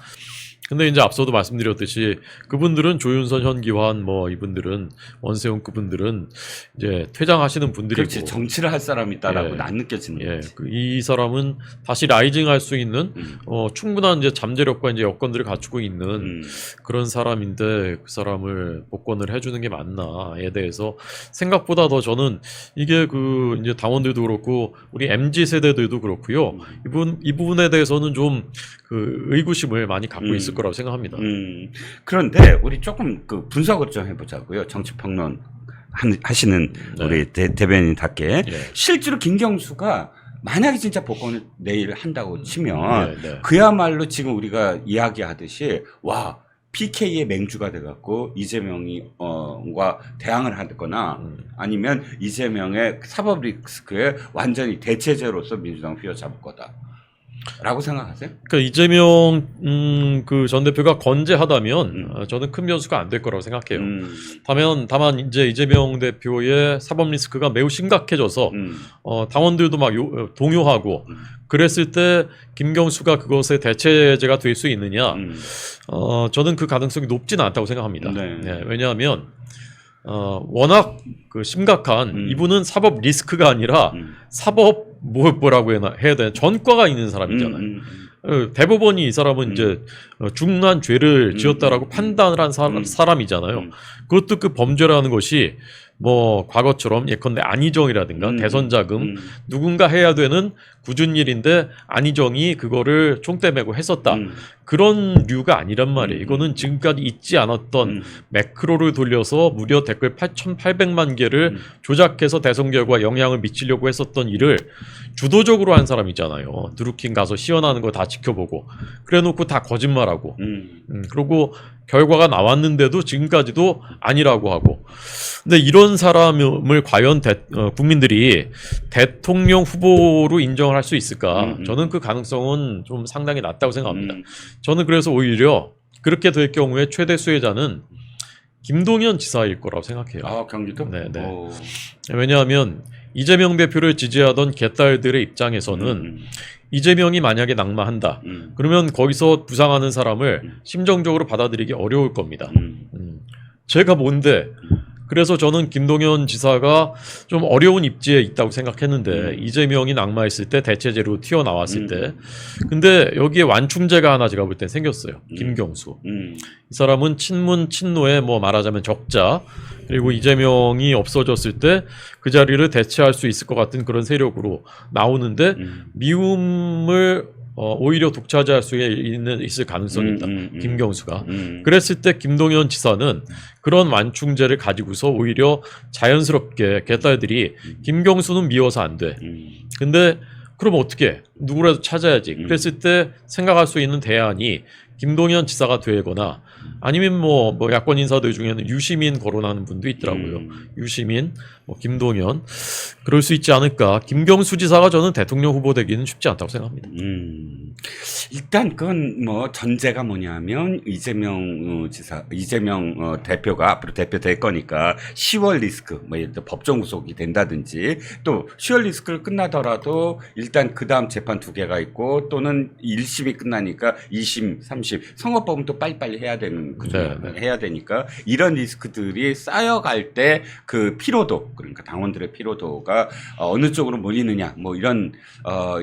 근데 이제 앞서도 말씀드렸듯이 그분들은 조윤선, 현기환 뭐 이분들은 원세훈 그분들은 이제 퇴장하시는 분들이고. 그렇지 정치를 할 사람이 있다라고 예. 안 느껴지는 예, 거지. 이 사람은 다시 라이징할 수 있는 충분한 이제 잠재력과 이제 여건들을 갖추고 있는 그런 사람인데 그 사람을 복권을 해주는 게 맞나에 대해서 생각보다 더 저는 이게 그 이제 당원들도 그렇고 우리 MZ 세대들도 그렇고요. 이 부분에 대해서는 좀 그 의구심을 많이 갖고 있을 거라고 생각합니다. 그런데 우리 조금 그 분석을 좀 해보자고요. 정치평론 하시는 네. 우리 대변인답게 예. 실제로 김경수가 만약에 진짜 복권을 내일 한다고 치면 네. 그야말로 지금 우리가 이야기하듯이 와 PK의 맹주가 돼갖고 이재명이 과 대항을 하거나 아니면 이재명의 사법 리스크에 완전히 대체제로서 민주당 휘어잡을 거다. 라고 생각하세요? 그러니까 이재명 그 전 대표가 건재하다면 저는 큰 변수가 안 될 거라고 생각해요. 다만 이제 이재명 대표의 사법 리스크가 매우 심각해져서 당원들도 막 동요하고 그랬을 때 김경수가 그것의 대체제가 될 수 있느냐? 저는 그 가능성이 높지는 않다고 생각합니다. 네. 네, 왜냐하면 워낙 그 심각한 이분은 사법 리스크가 아니라 사법 뭐라고 해야 되나 전과가 있는 사람이잖아요. 대법원이 이 사람은 이제 중한 죄를 지었다라고 판단을 한 사람이잖아요. 그것도 그 범죄라는 것이 뭐 과거처럼 예컨대 안희정이라든가 대선 자금 누군가 해야 되는 굳은 일인데 안희정이 그거를 총대 메고 했었다. 그런 류가 아니란 말이에요. 이거는 지금까지 있지 않았던 매크로를 돌려서 무려 댓글 8,800만 개를 조작해서 대선 결과에 영향을 미치려고 했었던 일을 주도적으로 한 사람이잖아요. 드루킹 가서 시연하는 거 다 지켜보고 그래놓고 다 거짓말하고 그리고 결과가 나왔는데도 지금까지도 아니라고 하고. 근데 이런 사람을 과연 국민들이 대통령 후보로 인정을 할 수 있을까? 저는 그 가능성은 좀 상당히 낮다고 생각합니다. 저는 그래서 오히려 그렇게 될 경우에 최대 수혜자는 김동연 지사일 거라고 생각해요. 아, 경기도? 네네. 왜냐하면 이재명 대표를 지지하던 개딸들의 입장에서는 이재명이 만약에 낙마한다. 그러면 거기서 부상하는 사람을 심정적으로 받아들이기 어려울 겁니다. 제가 뭔데? 그래서 저는 김동연 지사가 좀 어려운 입지에 있다고 생각했는데 이재명이 낙마했을 때 대체제로 튀어나왔을 때 근데 여기에 완충제가 하나 제가 볼 땐 생겼어요. 김경수. 이 사람은 친문 친노의 뭐 말하자면 적자 그리고 이재명이 없어졌을 때 그 자리를 대체할 수 있을 것 같은 그런 세력으로 나오는데 미움을 오히려 독차지할 수 있을 가능성이 있다. 김경수가. 그랬을 때 김동연 지사는 그런 완충제를 가지고서 오히려 자연스럽게 개딸들이 김경수는 미워서 안 돼. 근데 그럼 어떻게 누구라도 찾아야지. 그랬을 때 생각할 수 있는 대안이 김동연 지사가 되거나 아니면 뭐 야권 인사들 중에는 유시민 거론하는 분도 있더라고요. 유시민, 뭐 김동연 그럴 수 있지 않을까. 김경수 지사가 저는 대통령 후보 되기는 쉽지 않다고 생각합니다. 일단 그건 뭐 전제가 뭐냐면 이재명 대표가 앞으로 대표 될 거니까 10월 리스크 뭐 예를 들어 법정 구속이 된다든지 또 10월 리스크를 끝나더라도 일단 그 다음 재판 2개가 있고 또는 1심이 끝나니까 2심, 3심 선거법은 또 빨리빨리 해야 되는 해야 되니까 이런 리스크들이 쌓여갈 때 그 피로도 그러니까 당원들의 피로도가 어느 쪽으로 몰리느냐 뭐 이런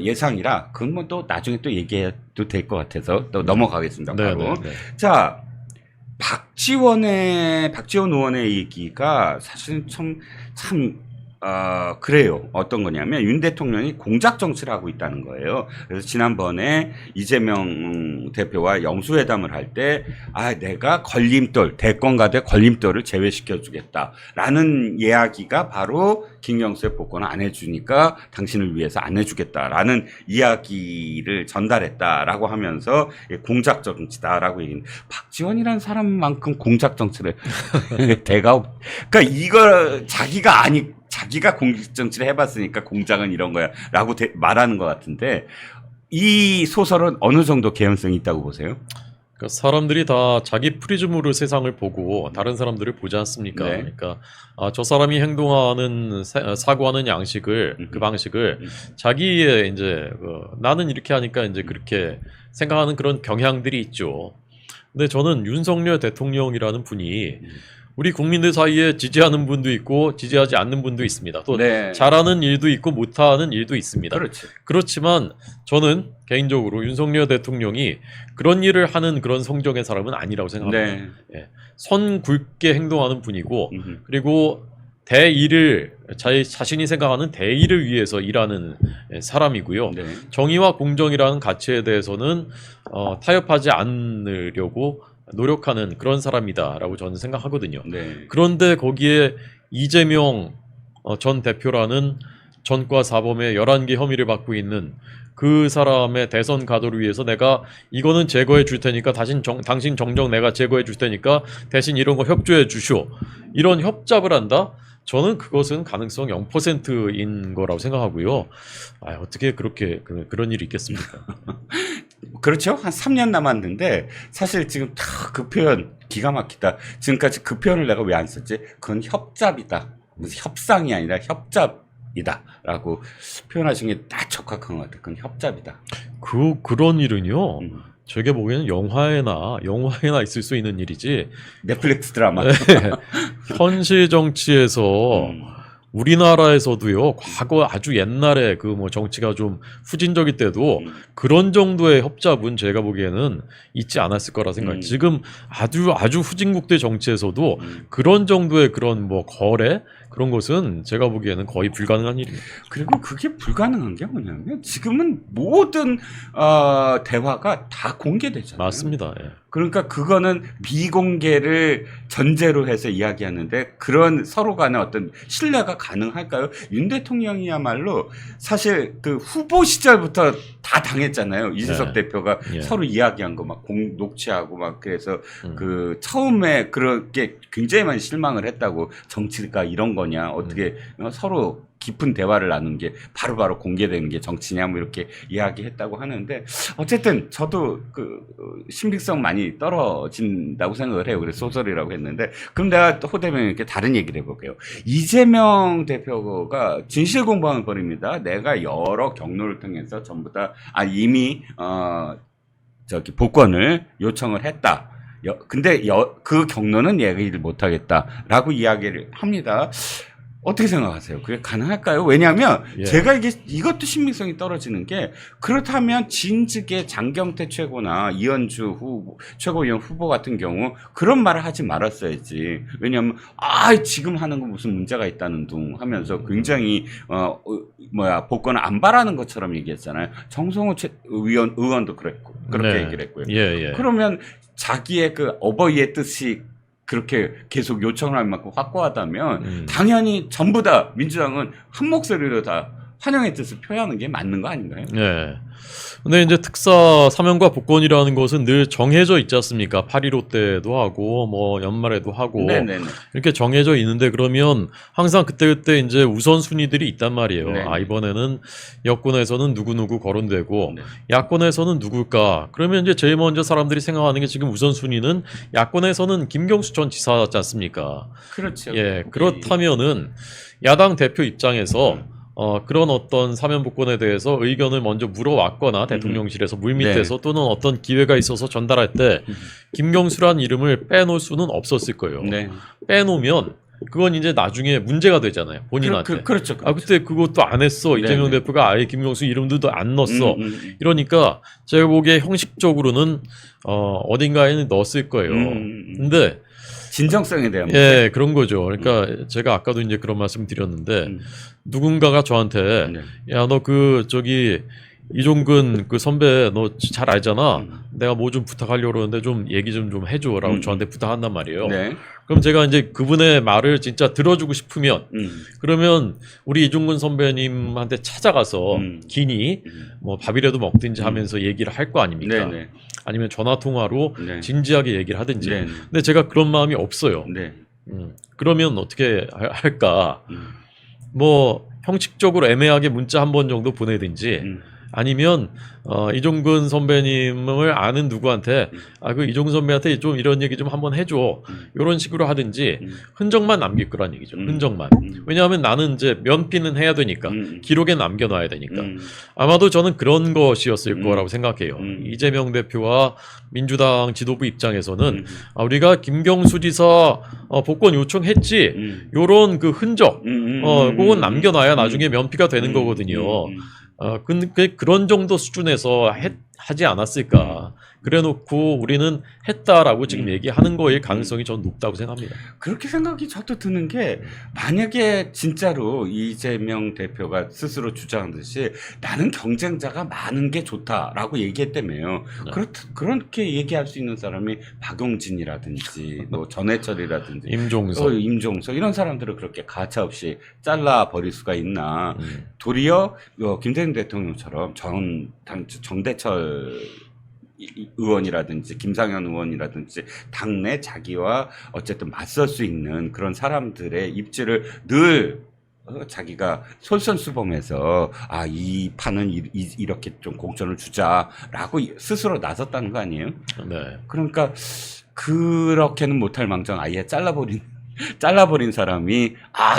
예상이라 그건 뭐 또 나중에 또 얘기해도 될 것 같아서 또 넘어가겠습니다. 바로. 자, 박지원 의원의 얘기가 사실은 참 그래요. 어떤 거냐면 윤 대통령이 공작 정치를 하고 있다는 거예요. 그래서 지난번에 이재명 대표와 영수회담을 할 때 내가 대권과대 걸림돌을 제외시켜 주겠다라는 이야기가 바로 김경수의 복권을 안 해주니까 당신을 위해서 안 해주겠다라는 이야기를 전달했다라고 하면서 공작 정치다라고 얘기했는데 박지원이라는 사람만큼 공작 정치를 그러니까 이거 자기가 공작 정치를 해봤으니까 공작은 이런 거야 라고 말하는 것 같은데 이 소설은 어느 정도 개연성이 있다고 보세요? 그러니까 사람들이 다 자기 프리즘으로 세상을 보고 다른 사람들을 보지 않습니까? 네. 그러니까 저 사람이 행동하는 사고하는 양식을 그 방식을 자기의 이제 나는 이렇게 하니까 이제 그렇게 생각하는 그런 경향들이 있죠. 근데 저는 윤석열 대통령이라는 분이 우리 국민들 사이에 지지하는 분도 있고 지지하지 않는 분도 있습니다. 또 잘하는 일도 있고 못하는 일도 있습니다. 그렇지만 저는 개인적으로 윤석열 대통령이 그런 일을 하는 그런 성정의 사람은 아니라고 생각합니다. 선 굵게 행동하는 분이고 그리고 자신이 생각하는 대의를 위해서 일하는 사람이고요. 정의와 공정이라는 가치에 대해서는 타협하지 않으려고 노력하는 그런 사람이다라고 저는 생각하거든요. 그런데 거기에 이재명 전 대표라는 전과 사범의 11개 혐의를 받고 있는 그 사람의 대선 가도를 위해서 내가 이거는 제거해 줄 테니까 당신 정정 내가 제거해 줄 테니까 대신 이런 거 협조해 주시오. 이런 협잡을 한다? 저는 그것은 가능성 0%인 거라고 생각하고요. 어떻게 그런 일이 있겠습니까? 그렇죠. 한 3년 남았는데 사실 지금 그 표현 기가 막히다. 지금까지 그 표현을 내가 왜 안 썼지? 그건 협잡이다. 무슨 협상이 아니라 협잡이다 라고 표현하신 게 딱 적합한 것 같아요. 그건 협잡이다. 그런 일은요. 제가 보기에는 영화에나 있을 수 있는 일이지. 넷플릭스 드라마. 현실 정치에서 우리나라에서도요, 과거 아주 옛날에 그 뭐 정치가 좀 후진적일 때도 그런 정도의 협잡은 제가 보기에는 있지 않았을 거라 생각해요. 지금 아주 후진국대 정치에서도 그런 정도의 그런 뭐 거래 그런 것은 제가 보기에는 거의 불가능한 일입니다. 그리고 그게 불가능한 게 뭐냐면 지금은 모든 대화가 다 공개되잖아요. 맞습니다. 예. 그러니까 그거는 미공개를 전제로 해서 이야기하는데 그런 서로 간의 어떤 신뢰가 가능할까요? 윤 대통령이야말로 사실 그 후보 시절부터 다 당했잖아요. 이재석 대표가 서로 이야기한 거 막 녹취하고 막 그래서 그 처음에 그렇게 굉장히 많이 실망을 했다고 정치가 이런 거냐 어떻게 서로 깊은 대화를 나눈 게 바로바로 공개되는 게 정치냐 뭐 이렇게 이야기했다고 하는데 어쨌든 저도 그 신빙성 많이 떨어진다고 생각을 해요. 그래서 소설이라고 했는데 그럼 내가 또 호대명에게 다른 얘기를 해볼게요. 이재명 대표가 진실 공방을 벌입니다. 내가 여러 경로를 통해서 전부 다 이미 복권을 요청을 했다. 근데 그 경로는 얘기를 못하겠다라고 이야기를 합니다. 어떻게 생각하세요? 그게 가능할까요? 왜냐하면 예. 제가 이것도 신빙성이 떨어지는 게 그렇다면 진즉의 장경태 최고나 이현주 최고위원 후보 같은 경우 그런 말을 하지 말았어야지. 왜냐하면 지금 하는 거 무슨 문제가 있다는 둥 하면서 굉장히 복권을 안 바라는 것처럼 얘기했잖아요. 정성호 의원도 그렇게 네. 얘기를 했고요. 예. 그러면 자기의 그 어버이의 뜻이 그렇게 계속 요청을 할 만큼 확고하다면 당연히 전부 다 민주당은 한 목소리로 다 환영의 뜻을 표현하는 게 맞는 거 아닌가요? 네. 근데 이제 특사 사면과 복권이라는 것은 늘 정해져 있지 않습니까? 8.15 때도 하고 뭐 연말에도 하고 네네네. 이렇게 정해져 있는데 그러면 항상 그때 이제 우선순위들이 있단 말이에요. 네. 이번에는 여권에서는 누구 거론되고 네. 야권에서는 누굴까? 그러면 이제 제일 먼저 사람들이 생각하는 게 지금 우선순위는 야권에서는 김경수 전 지사지 않습니까? 그렇죠. 예, 그렇다면은 야당 대표 입장에서 그런 어떤 사면 복권에 대해서 의견을 먼저 물어왔거나 대통령실에서 물밑에서 또는 어떤 기회가 있어서 전달할 때 김경수란 이름을 빼놓을 수는 없었을 거예요. 네. 빼놓으면 그건 이제 나중에 문제가 되잖아요. 본인한테. 그렇죠. 그때 그것도 안 했어. 네, 이재명 네. 대표가 아예 김경수 이름도 안 넣었어. 음. 이러니까 제가 보기에 형식적으로는 어딘가에는 넣었을 거예요. 근데 진정성에 대한 문제. 예, 그런 거죠. 그러니까 제가 아까도 이제 그런 말씀 드렸는데 누군가가 저한테 네. 야, 너 저기 이종근 그 선배 너 잘 알잖아. 내가 뭐 좀 부탁하려고 그러는데 좀 얘기 좀 해줘라고 저한테 부탁한단 말이에요. 네. 그럼 제가 이제 그분의 말을 진짜 들어주고 싶으면 그러면 우리 이종근 선배님한테 찾아가서 기니 뭐 밥이라도 먹든지 하면서 얘기를 할 거 아닙니까? 네네. 아니면 전화 통화로 네. 진지하게 얘기를 하든지. 네. 근데 제가 그런 마음이 없어요. 네. 그러면 어떻게 할까? 뭐 형식적으로 애매하게 문자 한 번 정도 보내든지 아니면 이종근 선배님을 아는 누구한테 그 이종근 선배한테 좀 이런 얘기 좀 한번 해줘 이런 식으로 하든지 흔적만 남길 거란 얘기죠. 흔적만. 왜냐하면 나는 이제 면피는 해야 되니까 기록에 남겨놔야 되니까 아마도 저는 그런 것이었을 거라고 생각해요. 이재명 대표와 민주당 지도부 입장에서는 우리가 김경수 지사 복권 요청했지 요런 그 흔적 그건 남겨놔야 나중에 면피가 되는 거거든요. 근데 그런 정도 수준에서 하지 않았을까. 그래놓고 우리는 했다라고 지금 얘기하는 거일 가능성이 전 높다고 생각합니다. 그렇게 생각이 저도 드는 게 만약에 진짜로 이재명 대표가 스스로 주장하듯이 나는 경쟁자가 많은 게 좋다라고 얘기했다며요. 네. 그렇게 얘기할 수 있는 사람이 박용진이라든지 뭐 전해철이라든지 임종석. 이런 사람들을 그렇게 가차없이 잘라버릴 수가 있나. 도리어 김대중 대통령처럼 정대철 의원이라든지 김상현 의원이라든지 당내 자기와 어쨌든 맞설 수 있는 그런 사람들의 입지를 늘 자기가 솔선수범해서 이 판은 이렇게 좀 공천을 주자라고 스스로 나섰다는 거 아니에요? 네. 그러니까 그렇게는 못할 망정 아예 잘라버린 사람이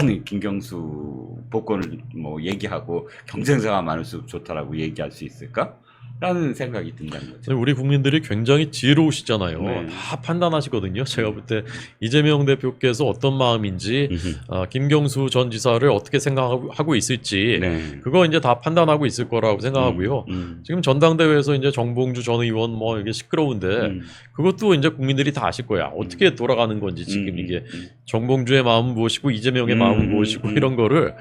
네, 김경수 복권을 뭐 얘기하고 경쟁자가 많을수록 좋다라고 얘기할 수 있을까? 라는 생각이 든다는 거죠. 우리 국민들이 굉장히 지혜로우시잖아요. 네. 다 판단하시거든요. 제가 볼 때 이재명 대표께서 어떤 마음인지 김경수 전 지사를 어떻게 생각하고 있을지 네. 그거 이제 다 판단하고 있을 거라고 생각하고요. 지금 전당대회에서 이제 정봉주 전 의원 뭐 이게 시끄러운데 그것도 이제 국민들이 다 아실 거야. 어떻게 돌아가는 건지 지금 이게 정봉주의 마음은 무엇이고 이재명의 마음은 무엇이고 이런 거를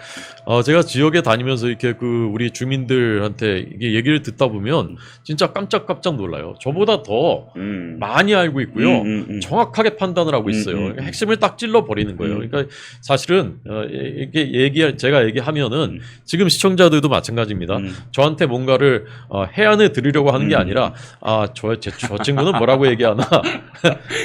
제가 지역에 다니면서 이렇게 우리 주민들한테 이게 얘기를 듣다 보면 진짜 깜짝 놀라요. 저보다 더 많이 알고 있고요. 정확하게 판단을 하고 있어요. 그러니까 핵심을 딱 찔러 버리는 거예요. 그러니까 사실은 이게 제가 얘기하면은 지금 시청자들도 마찬가지입니다. 저한테 뭔가를 해안을 드리려고 하는 게 아니라 저 친구는 뭐라고 얘기하나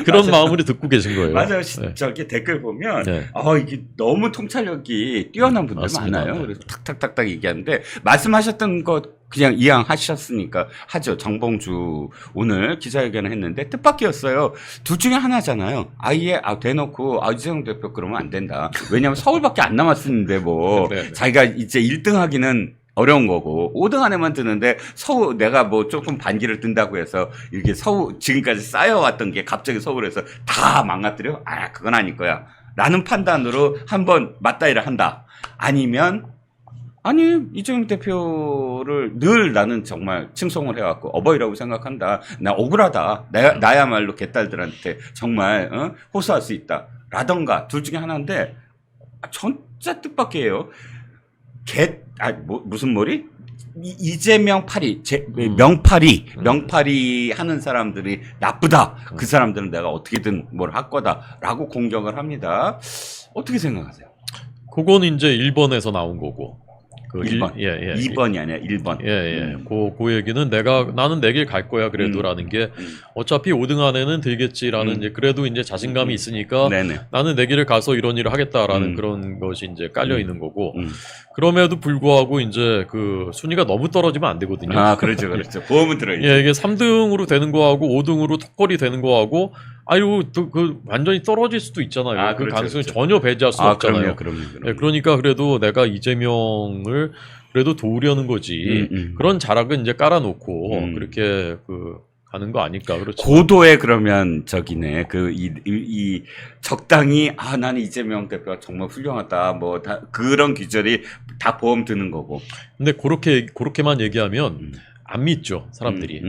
그런 마음으로 듣고 계신 거예요. 맞아요. 네. 저기 댓글 보면 네. 이게 너무 통찰력이 뛰어난 분들 맞습니다. 많아요. 네. 그래서 탁탁탁탁 얘기하는데 말씀하셨던 것 그냥 이양하셨으니까 하죠. 정봉주 오늘 기자회견을 했는데 뜻밖이었어요. 둘 중에 하나잖아요. 아예 대놓고 이재명 대표 그러면 안 된다. 왜냐하면 서울밖에 안 남았는데 뭐 네. 자기가 이제 1등 하기는 어려운 거고 5등 안에만 드는데 서울 내가 뭐 조금 반기를 든다고 해서 이렇게 지금까지 쌓여왔던 게 갑자기 서울에서 다 망가뜨려? 그건 아닐 거야. 라는 판단으로 한번 맞다이를 한다. 아니면 아니 이재명 대표를 늘 나는 정말 칭송을 해갖고 어버이라고 생각한다. 나 억울하다. 나야말로 개딸들한테 정말 호소할 수 있다. 라던가 둘 중에 하나인데 진짜 뜻밖이에요. 무슨 머리? 이재명 파리, 명파리 하는 사람들이 나쁘다. 그 사람들은 내가 어떻게든 뭘 할 거다라고 공격을 합니다. 어떻게 생각하세요? 그건 이제 1번에서 나온 거고. 1번. 2번이 아니라 1번. 그 얘기는 나는 내 길 갈 거야 그래도라는 게 어차피 5등 안에는 들겠지라는 이제 그래도 이제 자신감이 있으니까 네네. 나는 내 길을 가서 이런 일을 하겠다라는 그런 것이 이제 깔려 있는 거고 그럼에도 불구하고 이제 그 순위가 너무 떨어지면 안 되거든요. 아, 그렇죠. 보험은 들어있죠. 이게 3등으로 되는 거하고 5등으로 턱걸이 되는 거하고 그 완전히 떨어질 수도 있잖아요. 그 그렇죠, 가능성을 그렇죠. 전혀 배제할 수 없잖아요. 그럼요. 그러니까 그래도 내가 이재명을 그래도 도우려는 거지. 그런 자락은 이제 깔아놓고 그렇게 가는 거 아닐까. 그렇죠. 고도의 그러면 저기네. 이 적당히 나는 이재명 대표가 정말 훌륭하다. 뭐 다 그런 기절이 다 보험 드는 거고. 근데 그렇게만 얘기하면 안 믿죠 사람들이.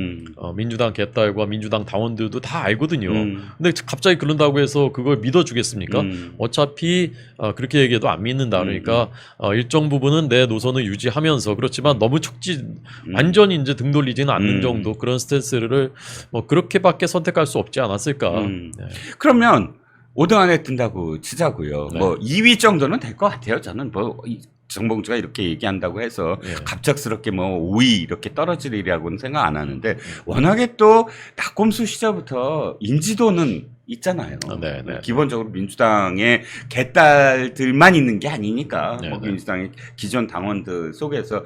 민주당 개딸과 민주당 당원들도 다 알거든요. 근데 갑자기 그런다고 해서 그걸 믿어주겠습니까? 어차피 그렇게 얘기해도 안 믿는다. 그러니까 일정 부분은 내 노선을 유지하면서 그렇지만 너무 완전히 이제 등 돌리지는 않는 정도 그런 스탠스를 뭐 그렇게밖에 선택할 수 없지 않았을까. 네. 그러면 5등 안에 든다고 치자고요. 네. 뭐 2위 정도는 될 것 같아요. 저는 뭐 정봉주가 이렇게 얘기한다고 해서 갑작스럽게 뭐 5위 이렇게 떨어질 일이라고는 생각 안 하는데 워낙에 또 낙곰수 시절부터 인지도는 있잖아요. 기본적으로 민주당의 개딸들만 있는 게 아니니까 뭐 민주당의 기존 당원들 속에서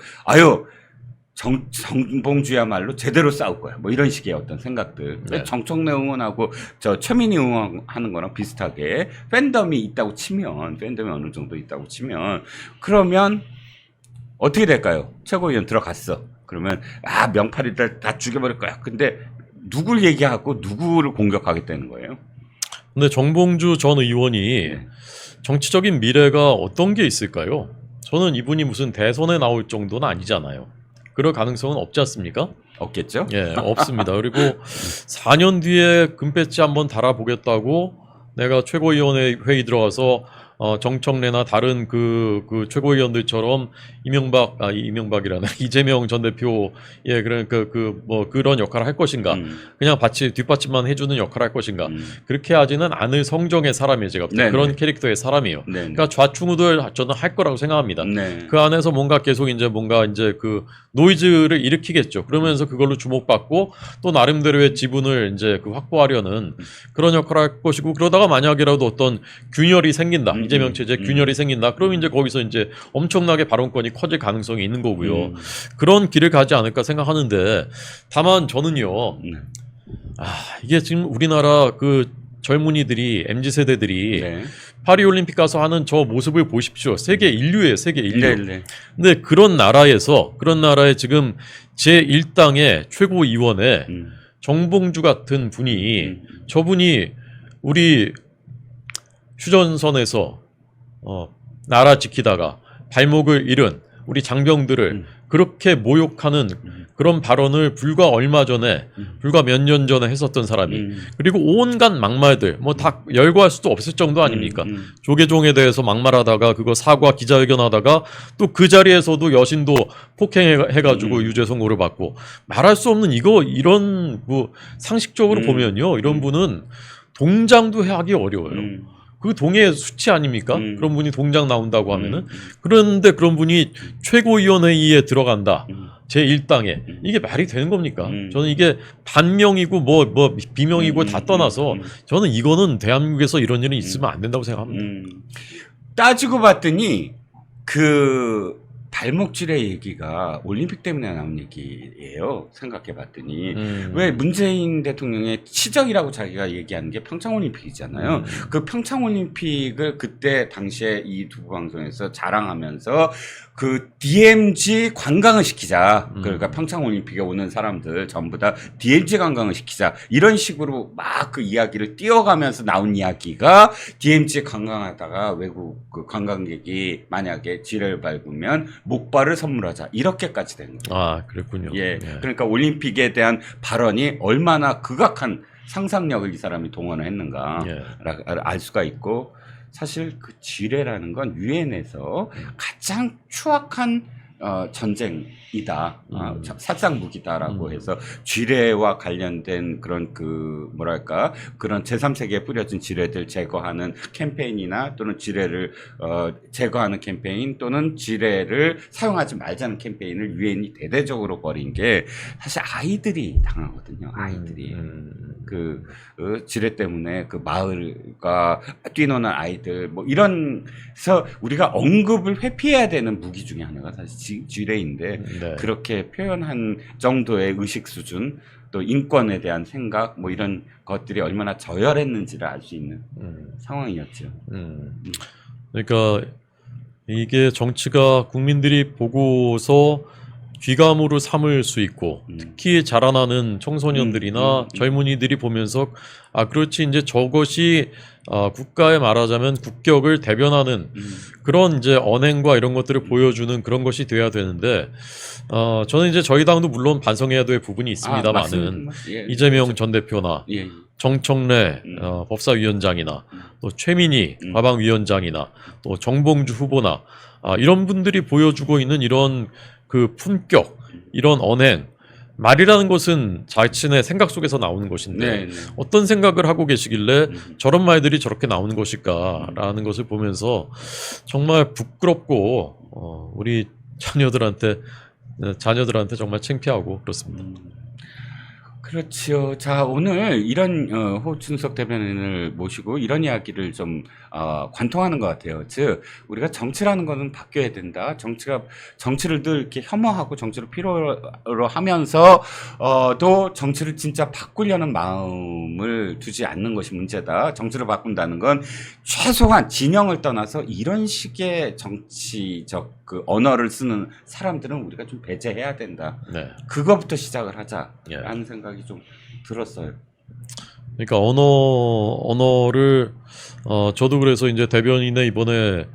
정봉주야말로 제대로 싸울 거야. 뭐 이런 식의 어떤 생각들. 정청래 응원하고 저 최민희 응원하는 거랑 비슷하게 팬덤이 있다고 치면, 팬덤이 어느 정도 있다고 치면, 그러면 어떻게 될까요? 최고위원 들어갔어. 그러면 명팔이들 다 죽여버릴 거야. 근데 누굴 얘기하고 누구를 공격하겠다는 거예요? 근데 정봉주 전 의원이 정치적인 미래가 어떤 게 있을까요? 저는 이분이 무슨 대선에 나올 정도는 아니잖아요. 그럴 가능성은 없지 않습니까? 없겠죠? 없습니다. 그리고 4년 뒤에 금배지 한번 달아보겠다고 내가 최고위원회 회의 들어가서 정청래나 다른 그 최고위원들처럼 이명박이라는 이재명 전 대표의 그런 역할을 할 것인가? 그냥 뒷받침만 해주는 역할을 할 것인가? 그렇게 하지는 않을 성정의 사람이에요. 제가 그런 캐릭터의 사람이에요. 그러니까 좌충우돌 저는 할 거라고 생각합니다. 그 안에서 뭔가 그 노이즈를 일으키겠죠. 그러면서 그걸로 주목받고 또 나름대로의 지분을 이제 확보하려는 그런 역할을 할 것이고 그러다가 만약이라도 어떤 균열이 생긴다. 이재명 체제 균열이 생긴다. 그러면 이제 거기서 이제 엄청나게 발언권이 커질 가능성이 있는 거고요. 그런 길을 가지 않을까 생각하는데 다만 저는요. 이게 지금 우리나라 그 젊은이들이 MZ 세대들이 파리올림픽 가서 하는 저 모습을 보십시오. 세계 인류예요. 세계 인류. 근데 그런 나라에 지금 제1당의 최고위원회 정봉주 같은 분이 저분이 우리 휴전선에서 나라 지키다가 발목을 잃은 우리 장병들을 그렇게 모욕하는 그런 발언을 불과 몇 년 전에 했었던 사람이 그리고 온갖 막말들 뭐 다 열거할 수도 없을 정도 아닙니까? 조계종에 대해서 막말하다가 그거 사과 기자회견하다가 또 그 자리에서도 여신도 폭행해가지고 유죄 선고를 받고 말할 수 없는 이런 뭐 상식적으로 보면요 이런 분은 동장도 하기 어려워요. 그 동해 수치 아닙니까? 그런 분이 동장 나온다고 하면은 그런데 그런 분이 최고위원회의에 들어간다. 제1당에 이게 말이 되는 겁니까? 저는 이게 반명이고 뭐 비명이고 다 떠나서 저는 이거는 대한민국에서 이런 일은 있으면 안 된다고 생각합니다. 따지고 봤더니 그 발목질의 얘기가 올림픽 때문에 나온 얘기예요. 생각해봤더니 왜 문재인 대통령의 치적이라고 자기가 얘기하는 게 평창올림픽이잖아요. 그 평창올림픽을 그때 당시에 이 두부 방송에서 자랑하면서 그 DMZ 관광을 시키자. 그러니까 평창올림픽에 오는 사람들 전부 다 DMZ 관광을 시키자. 이런 식으로 막 그 이야기를 띄워가면서 나온 이야기가 DMZ 관광하다가 외국 그 관광객이 만약에 지뢰를 밟으면 목발을 선물하자. 이렇게까지 된 거예요. 아, 그랬군요. 예. 그러니까 올림픽에 대한 발언이 얼마나 극악한 상상력을 이 사람이 동원을 했는가 알 수가 있고, 사실 그 지뢰라는 건 유엔에서 가장 추악한 전쟁이다,殺伤 무기다라고 해서 지뢰와 관련된 그런 그 뭐랄까 그런 제3세계에 뿌려진 지뢰들 제거하는 캠페인이나 또는 지뢰를 제거하는 캠페인 또는 지뢰를 사용하지 말자는 캠페인을 유엔이 대대적으로 벌인 게 사실 아이들이 당하거든요. 아이들이 그 지뢰 때문에 그 마을과 뛰노는 아이들 뭐 이런서 우리가 언급을 회피해야 되는 무기 중에 하나가 사실 지뢰인데 그렇게 표현한 정도의 의식 수준 또 인권에 대한 생각 뭐 이런 것들이 얼마나 저열했는지를 알 수 있는 상황이었죠. 그러니까 이게 정치가 국민들이 보고서 귀감으로 삼을 수 있고 특히 자라나는 청소년들이나 젊은이들이 보면서 아 그렇지 이제 저것이 국가에 말하자면 국격을 대변하는 그런 이제 언행과 이런 것들을 보여주는 그런 것이 돼야 되는데 저는 이제 저희 당도 물론 반성해야 될 부분이 있습니다만은 이재명 전 대표나 정청래 법사위원장이나 또 최민희 과방위원장이나 또 정봉주 후보나 이런 분들이 보여주고 있는 이런 그 품격, 이런 언행, 말이라는 것은 자신의 생각 속에서 나오는 것인데 어떤 생각을 하고 계시길래 저런 말들이 저렇게 나오는 것일까라는 것을 보면서 정말 부끄럽고 우리 자녀들한테 정말 창피하고 그렇습니다. 그렇지요. 자, 오늘 이런 호준석 대변인을 모시고 이런 이야기를 좀 관통하는 것 같아요. 즉 우리가 정치라는 것은 바뀌어야 된다. 정치를 늘 이렇게 혐오하고 정치를 필요로 하면서 또 정치를 진짜 바꾸려는 마음을 두지 않는 것이 문제다. 정치를 바꾼다는 건 최소한 진영을 떠나서 이런 식의 정치적 그 언어를 쓰는 사람들은 우리가 좀 배제해야 된다. 그거부터 시작을 하자라는 생각이 좀 들었어요. 그러니까 언어를 저도 그래서 이제 대변인에 이번에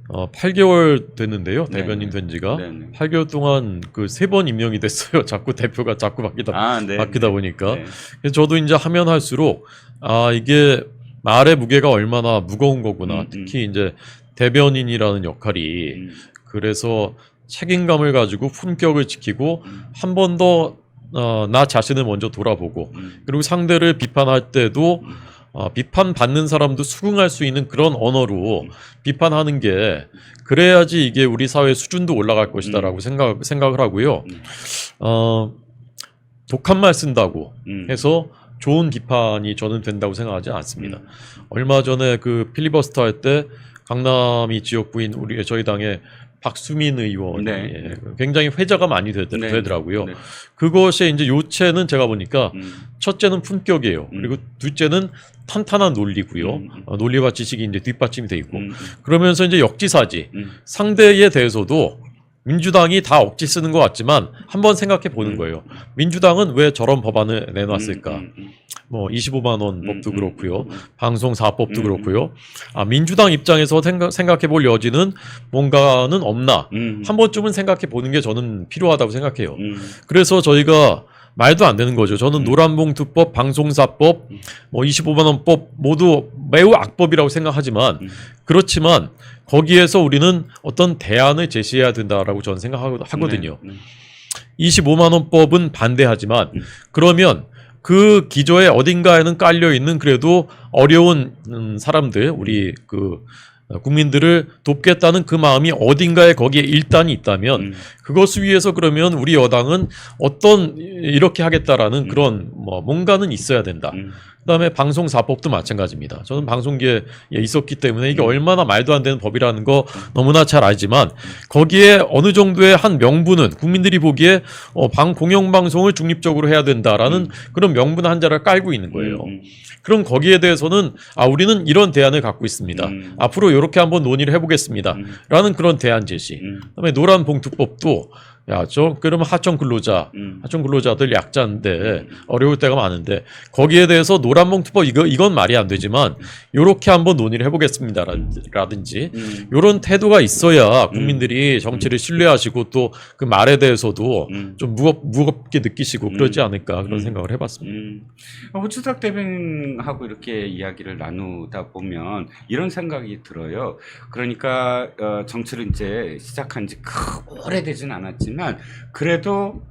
8개월 됐는데요. 대변인 된 지가 8개월 동안 그 3번 임명이 됐어요. 자꾸 대표가 자꾸 바뀌다 보니까. 그래서 저도 이제 하면 할수록 이게 말의 무게가 얼마나 무거운 거구나. 특히 이제 대변인이라는 역할이 그래서 책임감을 가지고 품격을 지키고 한 번 더 나 자신을 먼저 돌아보고 그리고 상대를 비판할 때도 비판받는 사람도 수긍할 수 있는 그런 언어로 비판하는 게 그래야지 이게 우리 사회 수준도 올라갈 것이다라고 생각을 하고요. 독한 말 쓴다고 해서 좋은 비판이 저는 된다고 생각하지 않습니다. 얼마 전에 그 필리버스터 할 때 강남이 지역구인 저희 당의 박수민 의원이 굉장히 회자가 많이 되더라고요. 그것의 이제 요체는 제가 보니까 첫째는 품격이에요. 그리고 둘째는 탄탄한 논리고요. 논리와 지식이 이제 뒷받침이 돼 있고 그러면서 이제 역지사지 상대에 대해서도 민주당이 다 억지 쓰는 것 같지만 한번 생각해 보는 거예요. 민주당은 왜 저런 법안을 내놨을까? 뭐 25만 원 법도 그렇고요. 방송사법도 그렇고요. 민주당 입장에서 생각해 볼 여지는 뭔가는 없나? 한 번쯤은 생각해 보는 게 저는 필요하다고 생각해요. 그래서 저희가 말도 안 되는 거죠. 저는 노란봉투법, 방송사법, 뭐 25만 원법 모두 매우 악법이라고 생각하지만 그렇지만 거기에서 우리는 어떤 대안을 제시해야 된다라고 저는 생각하거든요. 25만 원법은 반대하지만 그러면 그 기조에 어딘가에는 깔려 있는 그래도 어려운 사람들, 우리 그 국민들을 돕겠다는 그 마음이 어딘가에 거기에 일단이 있다면 그것을 위해서 그러면 우리 여당은 어떤 이렇게 하겠다라는 그런 뭔가는 있어야 된다. 그다음에 방송사법도 마찬가지입니다. 저는 방송계에 있었기 때문에 이게 얼마나 말도 안 되는 법이라는 거 너무나 잘 알지만 거기에 어느 정도의 한 명분은 국민들이 보기에 공영방송을 중립적으로 해야 된다라는 그런 명분 한자를 깔고 있는 거예요. 그럼 거기에 대해서는 우리는 이런 대안을 갖고 있습니다. 앞으로 이렇게 한번 논의를 해보겠습니다. 라는 그런 대안 제시. 그다음에 노란봉투법도 그러면 하청 근로자들 약자인데 어려울 때가 많은데 거기에 대해서 노란봉투법 이건 말이 안 되지만 요렇게 한번 논의를 해보겠습니다라든지 요런 태도가 있어야 국민들이 정치를 신뢰하시고 또 그 말에 대해서도 좀 무겁게 느끼시고 그러지 않을까 그런 생각을 해봤습니다. 호주석 대변인하고 이렇게 이야기를 나누다 보면 이런 생각이 들어요. 그러니까 정치를 이제 시작한 지 오래되진 않았지만 그래도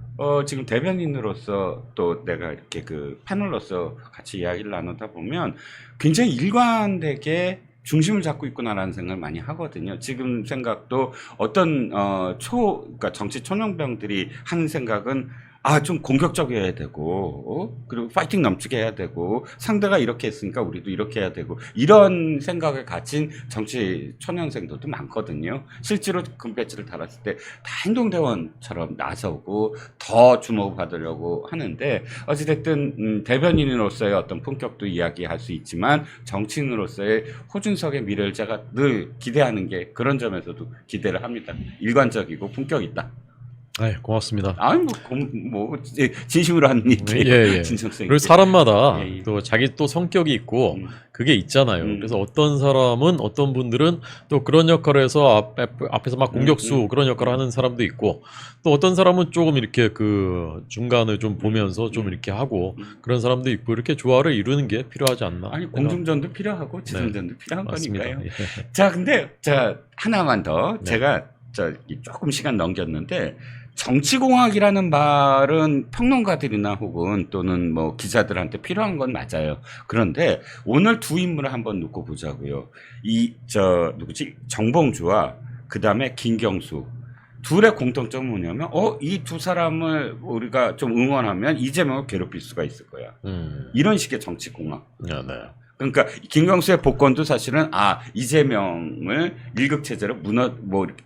지금 대변인으로서 또 내가 이렇게 그 패널로서 같이 이야기를 나누다 보면 굉장히 일관되게 중심을 잡고 있구나라는 생각을 많이 하거든요. 지금 생각도 어떤 그러니까 정치 초년병들이 하는 생각은 좀 공격적이어야 되고, 그리고 파이팅 넘치게 해야 되고, 상대가 이렇게 했으니까 우리도 이렇게 해야 되고, 이런 생각을 가진 정치 초년생들도 많거든요. 실제로 금배지를 달았을 때 다 행동대원처럼 나서고, 더 주목을 받으려고 하는데, 어찌됐든, 대변인으로서의 어떤 품격도 이야기할 수 있지만, 정치인으로서의 호준석의 미래를 제가 늘 기대하는 게 그런 점에서도 기대를 합니다. 일관적이고 품격 있다. 고맙습니다. 진심으로 하는 얘기. 예. 진정성. 그리고 사람마다 예. 또 자기 또 성격이 있고 그게 있잖아요. 그래서 어떤 사람은 어떤 분들은 또 그런 역할을 해서 앞에서 막 공격수 그런 역할을 하는 사람도 있고 또 어떤 사람은 조금 이렇게 그 중간을 좀 보면서 좀 이렇게 하고 그런 사람도 있고 이렇게 조화를 이루는 게 필요하지 않나. 공중전도 필요하고 지중전도 필요한 맞습니다. 거니까요. 예. 자, 근데 하나만 더 제가 조금 시간 넘겼는데 정치공학이라는 말은 평론가들이나 혹은 또는 뭐 기자들한테 필요한 건 맞아요. 그런데 오늘 두 인물을 한번 놓고 보자고요. 누구지? 정봉주와 그 다음에 김경수. 둘의 공통점은 뭐냐면, 이 두 사람을 우리가 좀 응원하면 이재명을 괴롭힐 수가 있을 거야. 이런 식의 정치공학. 네. 그러니까 김경수의 복권도 사실은 이재명을 일극 체제로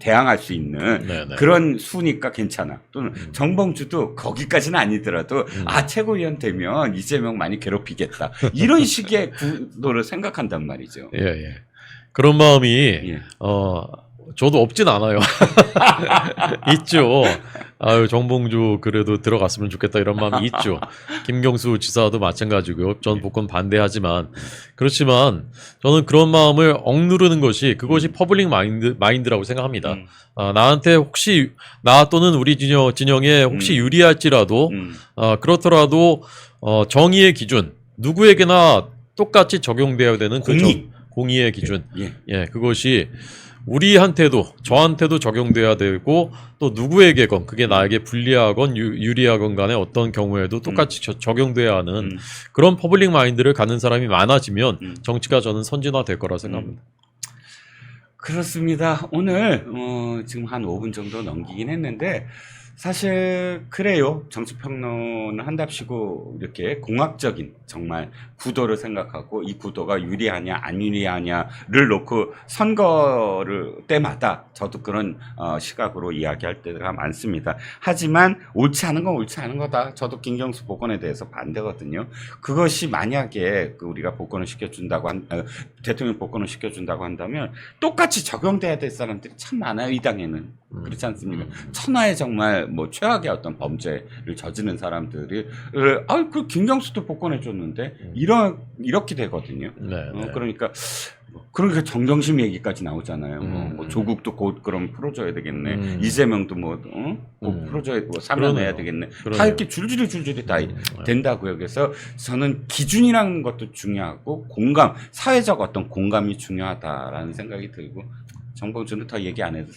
대항할 수 있는 네네. 그런 수니까 괜찮아. 또는 정봉주도 거기까지는 아니더라도 최고위원 되면 이재명 많이 괴롭히겠다. 이런 식의 구도를 생각한단 말이죠. 예. 그런 마음이 예. 저도 없진 않아요. 있죠. 정봉주 그래도 들어갔으면 좋겠다 이런 마음이 있죠. 김경수 지사도 마찬가지고요. 전 복권 반대하지만 그렇지만 저는 그런 마음을 억누르는 그것이 퍼블릭 마인드라고 생각합니다. 나한테 혹시 나 또는 우리 진영에 혹시 유리할지라도 그렇더라도 정의의 기준 누구에게나 똑같이 적용되어야 되는 공의의 기준. 예, 그것이 우리한테도 저한테도 적용돼야 되고 또 누구에게건 그게 나에게 불리하건 유리하건 간에 어떤 경우에도 똑같이 적용돼야 하는 그런 퍼블릭 마인드를 갖는 사람이 많아지면 정치가 저는 선진화될 거라 생각합니다. 그렇습니다. 오늘 지금 한 5분 정도 넘기긴 했는데 사실 그래요. 정치평론을 한답시고 이렇게 공학적인 정말 구도를 생각하고 이 구도가 유리하냐 안 유리하냐를 놓고 선거를 때마다 저도 그런 시각으로 이야기할 때가 많습니다. 하지만 옳지 않은 건 옳지 않은 거다. 저도 김경수 복권에 대해서 반대거든요. 그것이 만약에 우리가 복권을 시켜준다고 대통령 복권을 시켜준다고 한다면 똑같이 적용돼야 될 사람들이 참 많아요. 이 당에는. 그렇지 않습니까? 천하의 정말 최악의 어떤 범죄를 저지른 사람들이 그 김경수도 복권해줬는데 이렇게 되거든요. 네. 그러니까 정경심 얘기까지 나오잖아요. 조국도 곧 그럼 풀어줘야 되겠네. 이재명도 곧 풀어줘야 사면해야 되겠네. 다 이렇게 줄줄이 다 된다고요. 그래서 저는 기준이라는 것도 중요하고 공감, 사회적 어떤 공감이 중요하다라는 생각이 들고 정봉주는 더 얘기 안 해도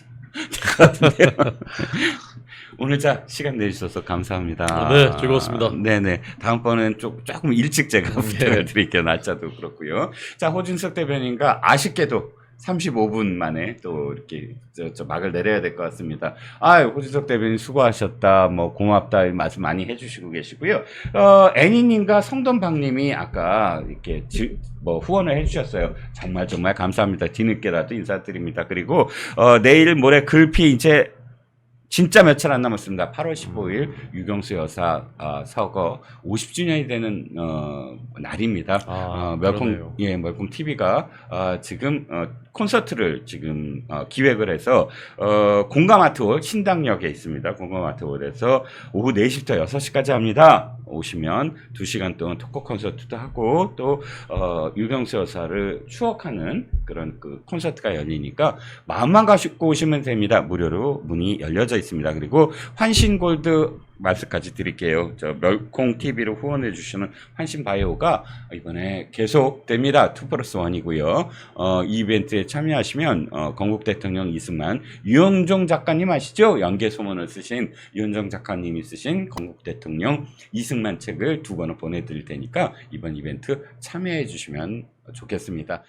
오늘 시간 내주셔서 감사합니다. 네, 즐거웠습니다. 네네. 다음번엔 조금 일찍 제가 부탁을 드릴게요. 날짜도 그렇고요. 자, 호준석 대변인과 아쉽게도 35분 만에 또 이렇게 저 막을 내려야 될 것 같습니다. 호지석 대변인 수고하셨다, 뭐 고맙다 말씀 많이 해주시고 계시고요. 애니님과 성돈박님이 아까 이렇게 뭐 후원을 해주셨어요. 정말 감사합니다. 뒤늦게라도 인사드립니다. 그리고 내일 모레 글피 이제 진짜 며칠 안 남았습니다. 8월 15일 유경수 여사 서거 50주년이 되는 날입니다. 멀콩 TV가 지금 콘서트를 지금 기획을 해서 공감아트홀 신당역에 있습니다. 공감아트홀에서 오후 4시부터 6시까지 합니다. 오시면 2시간 동안 토크 콘서트도 하고 또 유경수 여사를 추억하는 그런 그 콘서트가 열리니까 마음만 가지고 오시면 됩니다. 무료로 문이 열려져 있습니다. 그리고 환신골드 말씀까지 드릴게요. 저 멸콩 TV로 후원해 주시는 환신바이오가 이번에 계속됩니다. 2+1이고요. 이 이벤트에 참여하시면 건국 대통령 이승만 유영종 작가님 아시죠? 연계 소문을 쓰신 유영종 작가님이 쓰신 건국 대통령 이승만 책을 2권을 보내드릴 테니까 이번 이벤트 참여해 주시면 좋겠습니다.